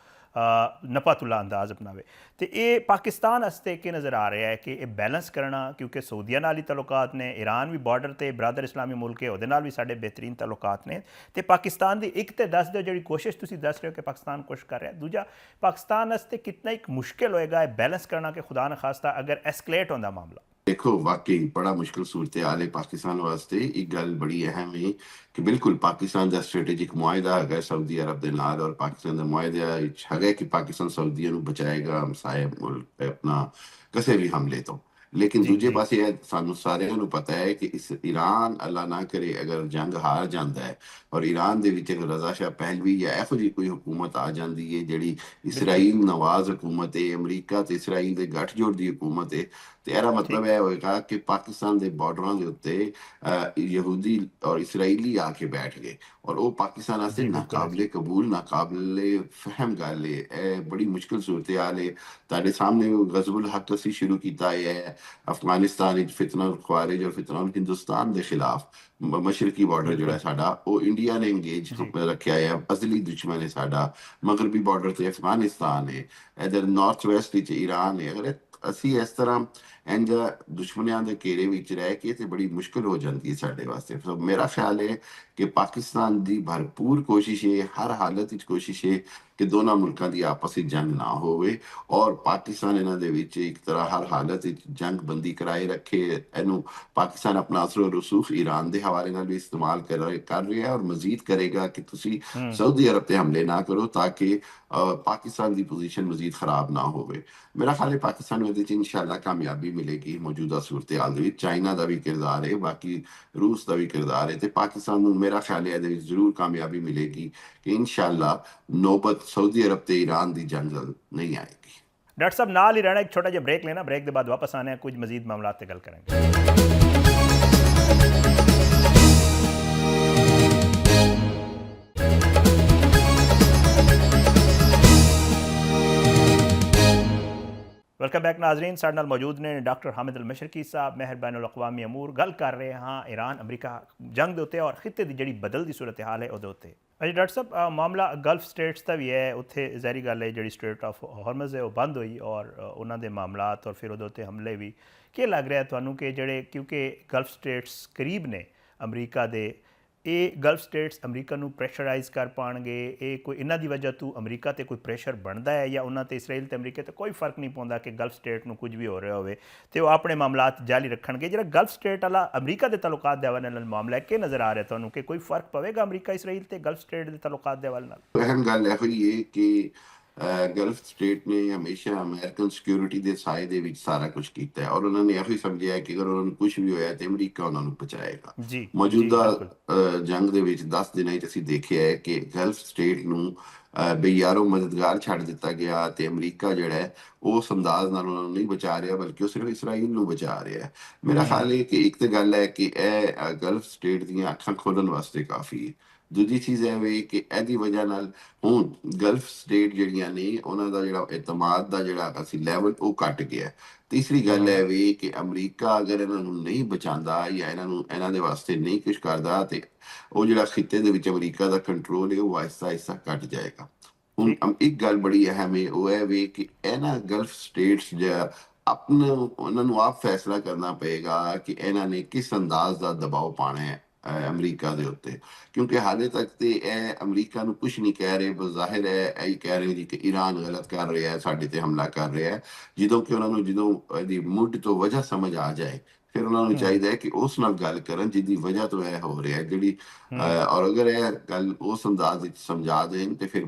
ਨਪਾਤੁੱਲਾ ਅੰਦਾਜ਼ ਅਪਣਾਵੇ। ਤੇ ਇਹ ਪਾਕਿਸਤਾਨ ਵਾਸਤੇ ਕੀ ਨਜ਼ਰ ਆ ਰਿਹਾ ਹੈ ਕਿ ਇਹ ਬੈਲੈਂਸ ਕਰਨਾ, ਕਿਉਂਕਿ ਸਾਊਦੀਆ ਨਾਲ ਹੀ ਤਾਲੁਕਾਤ ਨੇ, ਈਰਾਨ ਵੀ ਬਾਰਡਰ ਤੇ ਬਰਾਦਰ ਇਸਲਾਮੀ ਮੁਲਕ ਹੈ, ਉਹਦੇ ਨਾਲ ਵੀ ਸਾਡੇ ਬਿਹਤਰੀਨ ਤਾਲੁਕਾਤ ਨੇ। ਤੇ ਪਾਕਿਸਤਾਨ ਦੀ ਇੱਕ ਤੇ ਦੱਸ ਦਿਓ ਜਿਹੜੀ ਕੋਸ਼ਿਸ਼ ਤੁਸੀਂ ਦੱਸ ਰਹੇ ਹੋ ਕਿ ਪਾਕਿਸਤਾਨ ਕੋਸ਼ਿਸ਼ ਕਰ ਰਿਹਾ, ਦੂਜਾ ਪਾਕਿਸਤਾਨ ਵਾਸਤੇ ਕਿੰਨਾ ਇੱਕ ਮੁਸ਼ਕਿਲ ਹੋਏਗਾ ਇਹ ਬੈਲੈਂਸ ਕਰਨਾ ਕਿ ਖੁਦਾ ਨਾ ਖਾਸਤਾ ਅਗਰ ਐਸਕਲੇਟ ਹੁੰਦਾ ਮਾਮਲਾ? ਦੇਖੋ, ਵਾਕਈ ਬੜਾ ਮੁਸ਼ਕਿਲ ਸੂਰਤ-ਹਾਲ ਹੈ ਪਾਕਿਸਤਾਨ ਵਾਸਤੇ। ਇੱਕ ਗੱਲ ਬੜੀ ਅਹਿਮ ਹੈ ਕਿ ਬਿਲਕੁਲ ਪਾਕਿਸਤਾਨ ਦਾ ਸਟ੍ਰੈਟੇਜਿਕ ਮੁਆਹਿਦਾ ਹੈਗਾ ਸਾਊਦੀ ਅਰਬ ਦੇ ਨਾਲ, ਔਰ ਪਾਕਿਸਤਾਨ ਦਾ ਮੁਆਹਿਦਾ ਵਿੱਚ ਹੈਗਾ ਕਿ ਪਾਕਿਸਤਾਨ ਸਾਊਦੀਆ ਨੂੰ ਬਚਾਏਗਾ ਹਮਸਾਇਆ ਮੁਲਕ ਆਪਣਾ ਕਿਸੇ ਵੀ ਹਮਲੇ ਤੋਂ। ਲੇਕਿਨ ਜੀ ਦੂਜੇ ਜੀ ਪਾਸੇ ਇਹ ਸਾਨੂੰ ਸਾਰਿਆਂ ਨੂੰ ਪਤਾ ਹੈ ਕਿ ਇਸ ਈਰਾਨ ਅੱਲਾ ਨਾ ਕਰੇ ਅਗਰ ਜੰਗ ਹਾਰ ਜਾਂਦਾ ਹੈ ਔਰ ਈਰਾਨ ਦੇ ਵਿੱਚ ਇੱਕ ਰਜ਼ਾ ਸ਼ਾਹ ਪਹਿਲਵੀ ਜਾਂ ਇਹੋ ਜਿਹੀ ਕੋਈ ਹੁਕੂਮਤ ਆ ਜਾਂਦੀ ਹੈ ਜਿਹੜੀ ਬਿਲਕੁਲ ਇਸਰਾਈਲ ਨਵਾਜ਼ ਹੁਕੂਮਤ ਹੈ, ਅਮਰੀਕਾ ਤੇ ਇਸਰਾਈਲ ਦੇ ਗੱਠਜੋੜ ਦੀ ਹੁਕੂਮਤ ਹੈ, ਤੇ ਇਹਦਾ ਮਤਲਬ ਠੀਕ ਇਹ ਹੋਏਗਾ ਕਿ ਪਾਕਿਸਤਾਨ ਦੇ ਬਾਰਡਰਾਂ ਦੇ ਉੱਤੇ ਯਹੂਦੀ ਔਰ ਇਸਰਾਈਲੀ ਆ ਕੇ ਬੈਠ ਗਏ ਔਰ ਉਹ ਪਾਕਿਸਤਾਨ ਵਾਸਤੇ ਜੀ ਬਿਲਕੁਲ ਹੈ ਜੀ ਨਾਕਾਬਲੇ ਕਬੂਲ, ਨਾਕਾਬਲੇ ਫਹਿਮ ਗੱਲ ਹੈ। ਇਹ ਬੜੀ ਮੁਸ਼ਕਿਲ ਸੂਰਤ-ਹਾਲ ਹੈ। ਤੁਹਾਡੇ ਸਾਹਮਣੇ ਗਜ਼ਵੁਲ ਹੱਕ ਅਸੀਂ ਸ਼ੁਰੂ ਕੀਤਾ ਹੈ ਅਫਗਾਨਿਸਤਾਨ ਵਿੱਚ ਫਿਤਨਾ ਖਵਾਰਿਜ ਔਰ ਫਿਤਨਾ ਹਿੰਦੁਸਤਾਨ ਦੇ ਖਿਲਾਫ। ਮਸ਼ਰਕੀ ਬਾਰਡਰ ਜਿਹੜਾ ਬਿਲਕੁਲ ਸਾਡਾ ਉਹ ਇੰਡੀਆ ਨੇ ਇੰਗੇਜ ਜੀ ਰੱਖਿਆ ਹੈ, ਅਜ਼ਲੀ ਦੁਸ਼ਮਣ ਹੈ ਸਾਡਾ। ਮਗਰਬੀ ਬਾਰਡਰ ਤੇ ਅਫਗਾਨਿਸਤਾਨ ਹੈ, ਇਧਰ ਨਾਰਥ ਵੈਸਟ ਵਿੱਚ ਈਰਾਨ ਹੈ। ਅਗਰ ਅਸੀਂ ਇਸ ਤਰ੍ਹਾਂ ਇੰਝ ਦੁਸ਼ਮਣਾਂ ਦੇ ਘੇਰੇ ਵਿੱਚ ਰਹਿ ਕੇ ਤੇ ਬੜੀ ਮੁਸ਼ਕਿਲ ਹੋ ਜਾਂਦੀ ਹੈ ਸਾਡੇ ਵਾਸਤੇ। ਸੋ ਮੇਰਾ ਖਿਆਲ ਹੈ ਕਿ ਪਾਕਿਸਤਾਨ ਦੀ ਭਰਪੂਰ ਕੋਸ਼ਿਸ਼ ਹੈ, ਹਰ ਹਾਲਤ ਵਿੱਚ ਕੋਸ਼ਿਸ਼ ਹੈ ਕਿ ਦੋਨਾਂ ਮੁਲਕਾਂ ਦੀ ਆਪਸ ਵਿੱਚ ਜੰਗ ਨਾ ਹੋਵੇ ਔਰ ਪਾਕਿਸਤਾਨ ਇਹਨਾਂ ਦੇ ਵਿੱਚ ਇੱਕ ਤਰ੍ਹਾਂ ਹਰ ਹਾਲਤ ਵਿੱਚ ਜੰਗ ਬੰਦੀ ਕਰਾਏ ਰੱਖੇ। ਇਹਨੂੰ ਪਾਕਿਸਤਾਨ ਆਪਣਾ ਅਸਰ ਰਸੂਖ ਈਰਾਨ ਦੇ ਹਵਾਲੇ ਨਾਲ ਵੀ ਇਸਤੇਮਾਲ ਕਰ ਰਿਹਾ ਔਰ ਮਜ਼ੀਦ ਕਰੇਗਾ ਕਿ ਤੁਸੀਂ ਹੂੰ ਸਾਊਦੀ ਅਰਬ ਤੇ ਹਮਲੇ ਨਾ ਕਰੋ, ਤਾਂ ਕਿ ਪਾਕਿਸਤਾਨ ਦੀ ਪੋਜੀਸ਼ਨ ਮਜ਼ੀਦ ਖਰਾਬ ਨਾ ਹੋਵੇ। ਮੇਰਾ ਖਿਆਲ ਹੈ ਪਾਕਿਸਤਾਨ ਨੂੰ ਇਹਦੇ 'ਚ ਇਨਸ਼ਾਅੱਲਾ ਕਾਮਯਾਬੀ ਮਿਲੇਗੀ ਮੌਜੂਦਾ ਸੂਰਤ-ਏ-ਹਾਲ ਦੇ ਵਿੱਚ। ਚਾਈਨਾ ਦਾ ਵੀ ਕਿਰਦਾਰ ਹੈ, ਬਾਕੀ ਰੂਸ ਦਾ ਵੀ ਕਿਰਦਾਰ ਹੈ, ਤੇ ਪਾਕਿਸਤਾਨ ਨੂੰ ਮੇਰਾ ਖਿਆਲ ਹੈ ਇਹਦੇ ਵਿੱਚ ਜ਼ਰੂਰ ਕਾਮਯਾਬੀ ਮਿਲੇਗੀ ਕਿ ਇਨਸ਼ਾਅੱਲਾ ਨੌਬਤ ਸਾਊਦੀ ਅਰਬ ਤੇ ਈਰਾਨ ਦੀ ਜੰਗ ਨਹੀਂ ਆਏਗੀ। ਡਾਕਟਰ ਸਾਹਿਬ ਨਾਲ ਹੀ ਰਹਿਣਾ, ਇੱਕ ਛੋਟਾ ਜਿਹਾ ਬ੍ਰੇਕ ਲੈਣਾ, ਬ੍ਰੇਕ ਦੇ ਬਾਅਦ ਵਾਪਸ ਆने ਕੁਝ ਮਜ਼ੀਦ ਮਾਮਲਾਤ ਤੇ ਗੱਲ ਕਰਾਂਗੇ। ਵੈਲਕਮ ਬੈਕ ਨਾਜ਼ਰੀਨ, ਸਾਡੇ ਨਾਲ ਮੌਜੂਦ ਨੇ ਡਾਕਟਰ ਹਾਮਿਦ ਅਲ ਮਸ਼ਰਕੀ ਸਾਹਿਬ, ਮਾਹਿਰ ਬੈਨ ਅਲ-ਅਕਵਾਮੀ ਅਮੂਰ। ਗੱਲ ਕਰ ਰਹੇ ਹਾਂ ਈਰਾਨ ਅਮਰੀਕਾ ਜੰਗ ਦੇ ਉੱਤੇ ਔਰ ਖਿੱਤੇ ਦੀ ਜਿਹੜੀ ਬਦਲਦੀ ਸੂਰਤ ਹਾਲ ਹੈ ਉਹਦੇ ਉੱਤੇ। ਅਜੀ ਡਾਕਟਰ ਸਾਹਿਬ, ਮਾਮਲਾ ਗਲਫ ਸਟੇਟਸ ਦਾ ਵੀ ਹੈ, ਉੱਥੇ ਜ਼ਾਹਿਰੀ ਗੱਲ ਹੈ ਜਿਹੜੀ ਸਟ੍ਰੇਟ ਆਫ ਹਾਰਮਜ਼ ਹੈ ਉਹ ਬੰਦ ਹੋਈ ਔਰ ਉਹਨਾਂ ਦੇ ਮਾਮਲਾਤ ਔਰ ਫਿਰ ਉਹਦੇ ਉੱਤੇ ਹਮਲੇ ਵੀ। ਕੀ ਲੱਗ ਰਿਹਾ ਤੁਹਾਨੂੰ ਕਿ ਜਿਹੜੇ, ਕਿਉਂਕਿ ਗਲਫ ਸਟੇਟਸ ਕਰੀਬ ਨੇ ਅਮਰੀਕਾ ਦੇ, ਇਹ ਗਲਫ ਸਟੇਟਸ ਅਮਰੀਕਾ ਨੂੰ ਪ੍ਰੈਸ਼ਰਾਈਜ਼ ਕਰ ਪਾਉਣਗੇ? ਇਹ ਕੋਈ ਇਹਨਾਂ ਦੀ ਵਜ੍ਹਾ ਤੋਂ ਅਮਰੀਕਾ 'ਤੇ ਕੋਈ ਪ੍ਰੈਸ਼ਰ ਬਣਦਾ ਹੈ ਜਾਂ ਉਹਨਾਂ 'ਤੇ ਇਸਰਾਈਲ ਅਤੇ ਅਮਰੀਕਾ 'ਤੇ ਕੋਈ ਫਰਕ ਨਹੀਂ ਪਾਉਂਦਾ ਕਿ ਗਲਫ ਸਟੇਟ ਨੂੰ ਕੁਝ ਵੀ ਹੋ ਰਿਹਾ ਹੋਵੇ ਅਤੇ ਉਹ ਆਪਣੇ ਮਾਮਲਾਤ ਜਾਰੀ ਰੱਖਣਗੇ? ਜਿਹੜਾ ਗਲਫ ਸਟੇਟ ਵਾਲਾ ਅਮਰੀਕਾ ਦੇ ਤਾਲੁਕਾਤ ਦੇ ਹਵਾਲੇ ਨਾਲ ਮਾਮਲਾ ਹੈ, ਕੀ ਨਜ਼ਰ ਆ ਰਿਹਾ ਤੁਹਾਨੂੰ ਕਿ ਕੋਈ ਫਰਕ ਪਵੇਗਾ ਅਮਰੀਕਾ ਇਸਰਾਈਲ ਅਤੇ ਗਲਫ ਸਟੇਟ ਦੇ ਤਾਲੁਕਾਤ ਦੇ ਹਵਾਲੇ ਨਾਲ? ਅਹਿਮ ਗੱਲ ਇਹੋ ਹੀ ਹੈ ਕਿ ਗਲਫ ਸਟੇਟ ਨੇ ਹਮੇਸ਼ਾ ਅਮਰੀਕਨ ਸਿਕਿਉਰਿਟੀ ਦੇ ਸਾਏ ਦੇ ਵਿੱਚ ਸਾਰਾ ਕੁਝ ਕੀਤਾ ਹੈ ਔਰ ਉਹਨਾਂ ਨੇ ਇਹੋ ਹੀ ਸਮਝਿਆ ਕਿ ਅਗਰ ਉਹਨਾਂ ਨੂੰ ਕੁਝ ਵੀ ਹੋਇਆ ਤੇ ਅਮਰੀਕਾ ਉਹਨਾਂ ਨੂੰ ਬਚਾਏਗਾ। ਜੀ ਮੌਜੂਦਾ ਜੰਗ ਦੇ ਵਿੱਚ 10 ਦਿਨਾਂ 'ਚ ਅਸੀਂ ਦੇਖਿਆ ਹੈ ਕਿ ਗਲਫ ਸਟੇਟ ਨੂੰ ਬੇਯਾਰੋ ਮਦਦਗਾਰ ਛੱਡ ਦਿੱਤਾ ਗਿਆ ਤੇ ਅਮਰੀਕਾ ਜਿਹੜਾ ਹੈ ਉਸ ਅੰਦਾਜ਼ ਨਾਲ ਉਹਨਾਂ ਨੂੰ ਨਹੀਂ ਬਚਾ ਰਿਹਾ, ਬਲਕਿ ਉਹ ਸਿਰਫ ਇਸਰਾਈਲ ਨੂੰ ਬਚਾ ਰਿਹਾ ਹੈ। ਮੇਰਾ ਖਿਆਲ ਹੈ ਕਿ ਇੱਕ ਤਾਂ ਗੱਲ ਹੈ ਕਿ ਇਹ ਗਲਫ ਸਟੇਟ ਦੀਆਂ ਅੱਖਾਂ ਖੋਲ੍ਹਣ ਵਾਸਤੇ ਕਾਫੀ ਹੈ। ਦੂਜੀ ਚੀਜ਼ ਇਹ ਵੇ ਕਿ ਇਹਦੀ ਵਜ੍ਹਾ ਨਾਲ ਹੁਣ ਗਲਫ ਸਟੇਟ ਜਿਹੜੀਆਂ ਨੇ ਉਹਨਾਂ ਦਾ ਜਿਹੜਾ ਇਤਮਾਦ ਦਾ ਜਿਹੜਾ ਅਸੀਂ ਲੈਵਲ ਉਹ ਘੱਟ ਗਿਆ। ਤੀਸਰੀ ਗੱਲ ਇਹ ਵੇ ਕਿ ਅਮਰੀਕਾ ਅਗਰ ਇਹਨਾਂ ਨੂੰ ਨਹੀਂ ਬਚਾਉਂਦਾ ਜਾਂ ਇਹਨਾਂ ਦੇ ਵਾਸਤੇ ਨਹੀਂ ਕੁਝ ਕਰਦਾ ਤੇ ਉਹ ਜਿਹੜਾ ਖਿੱਤੇ ਦੇ ਵਿੱਚ ਅਮਰੀਕਾ ਦਾ ਕੰਟਰੋਲ ਹੈ ਉਹ ਆਹਿਸਤਾ ਆਹਿਸਤਾ ਘੱਟ ਜਾਏਗਾ। ਹੁਣ ਇੱਕ ਗੱਲ ਬੜੀ ਅਹਿਮ ਹੈ, ਉਹ ਇਹ ਵੇ ਕਿ ਇਹਨਾਂ ਗਲਫ ਸਟੇਟਸ ਜਿਹੜਾ ਉਹਨਾਂ ਨੂੰ ਆਪ ਫੈਸਲਾ ਕਰਨਾ ਪਏਗਾ ਕਿ ਇਹਨਾਂ ਨੇ ਕਿਸ ਅੰਦਾਜ਼ ਦਾ ਦਬਾਅ ਪਾਉਣਾ ਹੈ ਅਮਰੀਕਾ ਦੇ ਉੱਤੇ, ਕਿਉਂਕਿ ਹਾਲੇ ਤੱਕ ਤੇ ਇਹ ਅਮਰੀਕਾ ਨੂੰ ਕੁਝ ਨਹੀਂ ਕਹਿ ਰਹੇ, ਬਜ਼ਾਹਿਰ ਹੈ ਇਹ ਕਹਿ ਰਹੇ ਜੀ ਕਿ ਈਰਾਨ ਗਲਤ ਕਰ ਰਿਹਾ ਹੈ, ਸਾਡੇ ਤੇ ਹਮਲਾ ਕਰ ਰਿਹਾ ਹੈ। ਜਦੋਂ ਕਿ ਉਹਨਾਂ ਨੂੰ ਜਦੋਂ ਇਹਦੀ ਮੁੱਢ ਤੋਂ ਵਜ੍ਹਾ ਸਮਝ ਆ ਜਾਏ ਫਿਰ ਉਹਨਾਂ ਨੂੰ ਚਾਹੀਦਾ ਹੈ ਕਿ ਉਸ ਨਾਲ ਗੱਲ ਕਰਨ ਜਿਹਦੀ ਵਜ੍ਹਾ ਤੋਂ ਇਹ ਹੋ ਰਿਹਾ ਜਿਹੜੀ ਔਰ ਅਗਰ ਇਹ ਗੱਲ ਉਸ ਅੰਦਾਜ਼ ਵਿੱਚ ਸਮਝਾ ਦੇਣ ਤੇ ਫਿਰ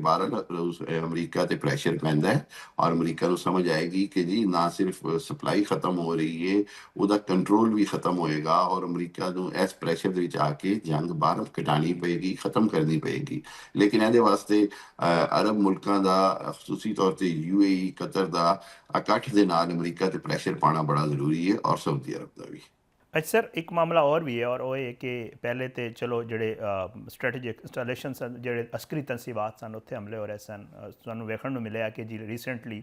ਅਮਰੀਕਾ ਤੇ ਪ੍ਰੈਸ਼ਰ ਪੈਂਦਾ ਹੈ ਔਰ ਅਮਰੀਕਾ ਨੂੰ ਸਮਝ ਆਏਗੀ ਕਿ ਜੀ ਨਾ ਸਿਰਫ ਸਪਲਾਈ ਖਤਮ ਹੋ ਰਹੀ ਹੈ, ਉਹਦਾ ਕੰਟਰੋਲ ਵੀ ਖਤਮ ਹੋਏਗਾ ਔਰ ਅਮਰੀਕਾ ਨੂੰ ਇਸ ਪ੍ਰੈਸ਼ਰ ਦੇ ਵਿੱਚ ਆ ਕੇ ਜੰਗ ਬਾਹਰ ਕਟਾਣੀ ਪਏਗੀ, ਖਤਮ ਕਰਨੀ ਪਏਗੀ। ਲੇਕਿਨ ਇਹਦੇ ਵਾਸਤੇ ਅਰਬ ਮੁਲਕਾਂ ਦਾ, ਖਸੂਸੀ ਤੌਰ ਤੇ UAE ਕਤਰ ਦਾ ਇਕੱਠ ਦੇ ਨਾਲ ਅਮਰੀਕਾ ਤੇ ਪ੍ਰੈਸ਼ਰ ਪਾਉਣਾ ਬੜਾ ਜ਼ਰੂਰੀ ਹੈ ਔਰ ਸਾਊਦੀ ਅਰਬ ਦਾ ਵੀ। ਅੱਛਾ ਸਰ, ਇੱਕ ਮਾਮਲਾ ਹੋਰ ਵੀ ਹੈ ਔਰ ਉਹ ਇਹ ਕਿ ਪਹਿਲੇ ਤੇ ਚਲੋ ਜਿਹੜੇ ਸਟ੍ਰੈਟੇਜਿਕ ਇੰਸਟਾਲੇਸ਼ਨ ਸਨ, ਜਿਹੜੇ ਅਸਕਰੀ ਤਨਸੀਬਾਤ ਸਨ, ਉੱਥੇ ਹਮਲੇ ਹੋ ਰਹੇ ਸਨ। ਸਾਨੂੰ ਵੇਖਣ ਨੂੰ ਮਿਲਿਆ ਕਿ ਜੀ ਰੀਸੈਂਟਲੀ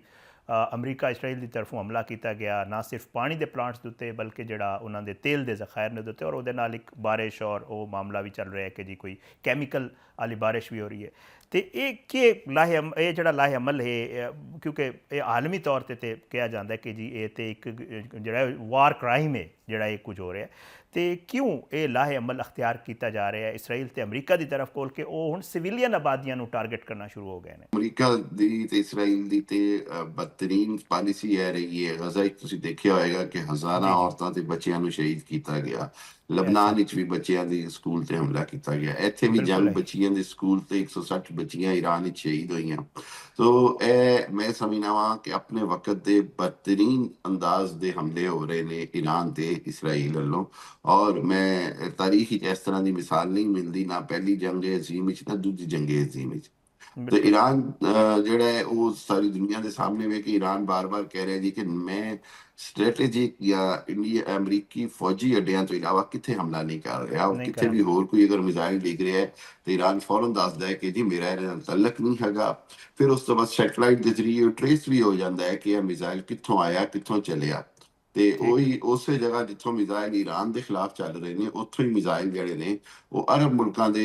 ਅਮਰੀਕਾ ਇਸਰਾਈਲ ਦੀ ਤਰਫੋਂ ਹਮਲਾ ਕੀਤਾ ਗਿਆ, ਨਾ ਸਿਰਫ ਪਾਣੀ ਦੇ ਪਲਾਂਟਸ ਦੇ ਉੱਤੇ ਬਲਕਿ ਜਿਹੜਾ ਉਹਨਾਂ ਦੇ ਤੇਲ ਦੇ ਜ਼ਖਾਇਰ ਨੇ ਉਹਦੇ ਉੱਤੇ, ਔਰ ਉਹਦੇ ਨਾਲ ਇੱਕ ਬਾਰਿਸ਼ ਔਰ ਉਹ ਮਾਮਲਾ ਵੀ ਚੱਲ ਰਿਹਾ ਕਿ ਜੀ ਕੋਈ ਕੈਮੀਕਲ ਵਾਲੀ ਬਾਰਿਸ਼ ਵੀ ਹੋ ਰਹੀ ਹੈ। ਅਤੇ ਇਹ ਇਹ ਜਿਹੜਾ ਲਾਹੇ ਅਮਲ ਹੈ, ਕਿਉਂਕਿ ਇਹ ਆਲਮੀ ਤੌਰ 'ਤੇ ਕਿਹਾ ਜਾਂਦਾ ਕਿ ਜੀ ਇਹ ਤਾਂ ਇੱਕ ਜਿਹੜਾ ਵਾਰ ਕ੍ਰਾਈਮ ਹੈ ਜਿਹੜਾ ਇਹ ਕੁਝ ਹੋ ਰਿਹਾ, ਅਤੇ ਕਿਉਂ ਇਹ ਲਾਹੇ ਅਮਲ ਅਖਤਿਆਰ ਕੀਤਾ ਜਾ ਰਿਹਾ ਹੈ ਇਸਰਾਈਲ ਅਤੇ ਅਮਰੀਕਾ ਦੀ ਤਰਫ ਕੋਲ ਕਿ ਉਹ ਹੁਣ ਸਿਵਿਲੀਅਨ ਆਬਾਦੀਆਂ ਨੂੰ ਟਾਰਗੇਟ ਕਰਨਾ ਸ਼ੁਰੂ ਹੋ ਗਏ ਨੇ? ਅਮਰੀਕਾ ਦੀ ਤੇ ਇਸਰਾਈਲ ਦੀ ਤੇ ਬਦਤਰੀਨ ਪਾਲਿਸੀ ਇਹ ਰਹੀ ਹੈ। ਗਜ਼ਾ ਵਿੱਚ ਤੁਸੀਂ ਦੇਖਿਆ ਹੋਏਗਾ ਕਿ ਹਜ਼ਾਰਾਂ ਔਰਤਾਂ ਤੇ ਬੱਚਿਆਂ ਨੂੰ ਸ਼ਹੀਦ ਕੀਤਾ ਗਿਆ। ਲਬਨਾਨ ਵਿੱਚ ਵੀ ਬੱਚਿਆਂ ਦੇ ਸਕੂਲ ਤੇ ਹਮਲਾ ਕੀਤਾ ਗਿਆ। ਇੱਥੇ ਵੀ ਜੰਗ ਬੱਚੀਆਂ ਦੇ ਸਕੂਲ ਤੇ 160 ਬੱਚੀਆਂ ਈਰਾਨ ਵਿੱਚ ਸ਼ਹੀਦ ਹੋਈਆਂ। ਸੋ ਇਹ ਮੈਂ ਸਮਝਦਾ ਵਾਂ ਕਿ ਆਪਣੇ ਵਕਤ ਦੇ ਬਦਤਰੀਨ ਅੰਦਾਜ਼ ਦੇ ਹਮਲੇ ਹੋ ਰਹੇ ਨੇ ਈਰਾਨ ਤੇ ਇਸਰਾਈਲ ਵੱਲੋਂ, ਔਰ ਮੈਂ ਤਾਰੀਖ ਵਿੱਚ ਇਸ ਤਰ੍ਹਾਂ ਦੀ ਮਿਸਾਲ ਨਹੀਂ ਮਿਲਦੀ, ਨਾ ਪਹਿਲੀ ਜੰਗ ਅਜ਼ੀਮ ਵਿੱਚ ਨਾ ਦੂਜੀ ਜੰਗ ਅਜ਼ੀਮ ਵਿੱਚ। ਤੇ ਈਰਾਨ ਜਿਹੜਾ ਹੈ ਉਹ ਸਾਰੀ ਦੁਨੀਆ ਦੇ ਸਾਹਮਣੇ ਵੇ ਕਿ ਈਰਾਨ ਬਾਰ-ਬਾਰ ਕਹਿ ਰਿਹਾ ਜੀ ਕਿ ਮੈਂ ਸਟ੍ਰੈਟੇਜਿਕ ਜਾਂ ਅਮਰੀਕੀ ਫੌਜੀ ਅੱਡਿਆਂ ਤੋਂ ਇਲਾਵਾ ਕਿੱਥੇ ਹਮਲਾ ਨਹੀਂ ਕਰ ਰਿਹਾ। ਕਿੱਥੇ ਵੀ ਹੋਰ ਕੋਈ ਅਗਰ ਮਿਜ਼ਾਈਲ ਡਿੱਗ ਰਿਹਾ ਹੈ ਤੇ ਈਰਾਨ ਫੌਰਨ ਦੱਸਦਾ ਹੈ ਕਿ ਜੀ ਮੇਰਾ ਇਹਦੇ ਨਾਲ ਤਲਕ ਨਹੀਂ ਹੈਗਾ। ਫਿਰ ਉਸ ਤੋਂ ਬਾਅਦ ਸੈਟਲਾਈਟ ਦੇ ਜ਼ਰੀਏ ਟਰੇਸ ਵੀ ਹੋ ਜਾਂਦਾ ਹੈ ਕਿ ਇਹ ਮਿਜ਼ਾਈਲ ਕਿੱਥੋਂ ਆਇਆ, ਕਿੱਥੋਂ ਚੱਲਿਆ, ਤੇ ਉਹੀ ਉਸੇ ਜਗ੍ਹਾ ਜਿੱਥੋਂ ਮਿਜ਼ਾਈਲ ਈਰਾਨ ਦੇ ਖਿਲਾਫ ਚੱਲ ਰਹੇ ਨੇ ਉੱਥੋਂ ਹੀ ਮਿਜ਼ਾਈਲ ਜਿਹੜੇ ਨੇ ਉਹ ਅਰਬ ਮੁਲਕਾਂ ਦੇ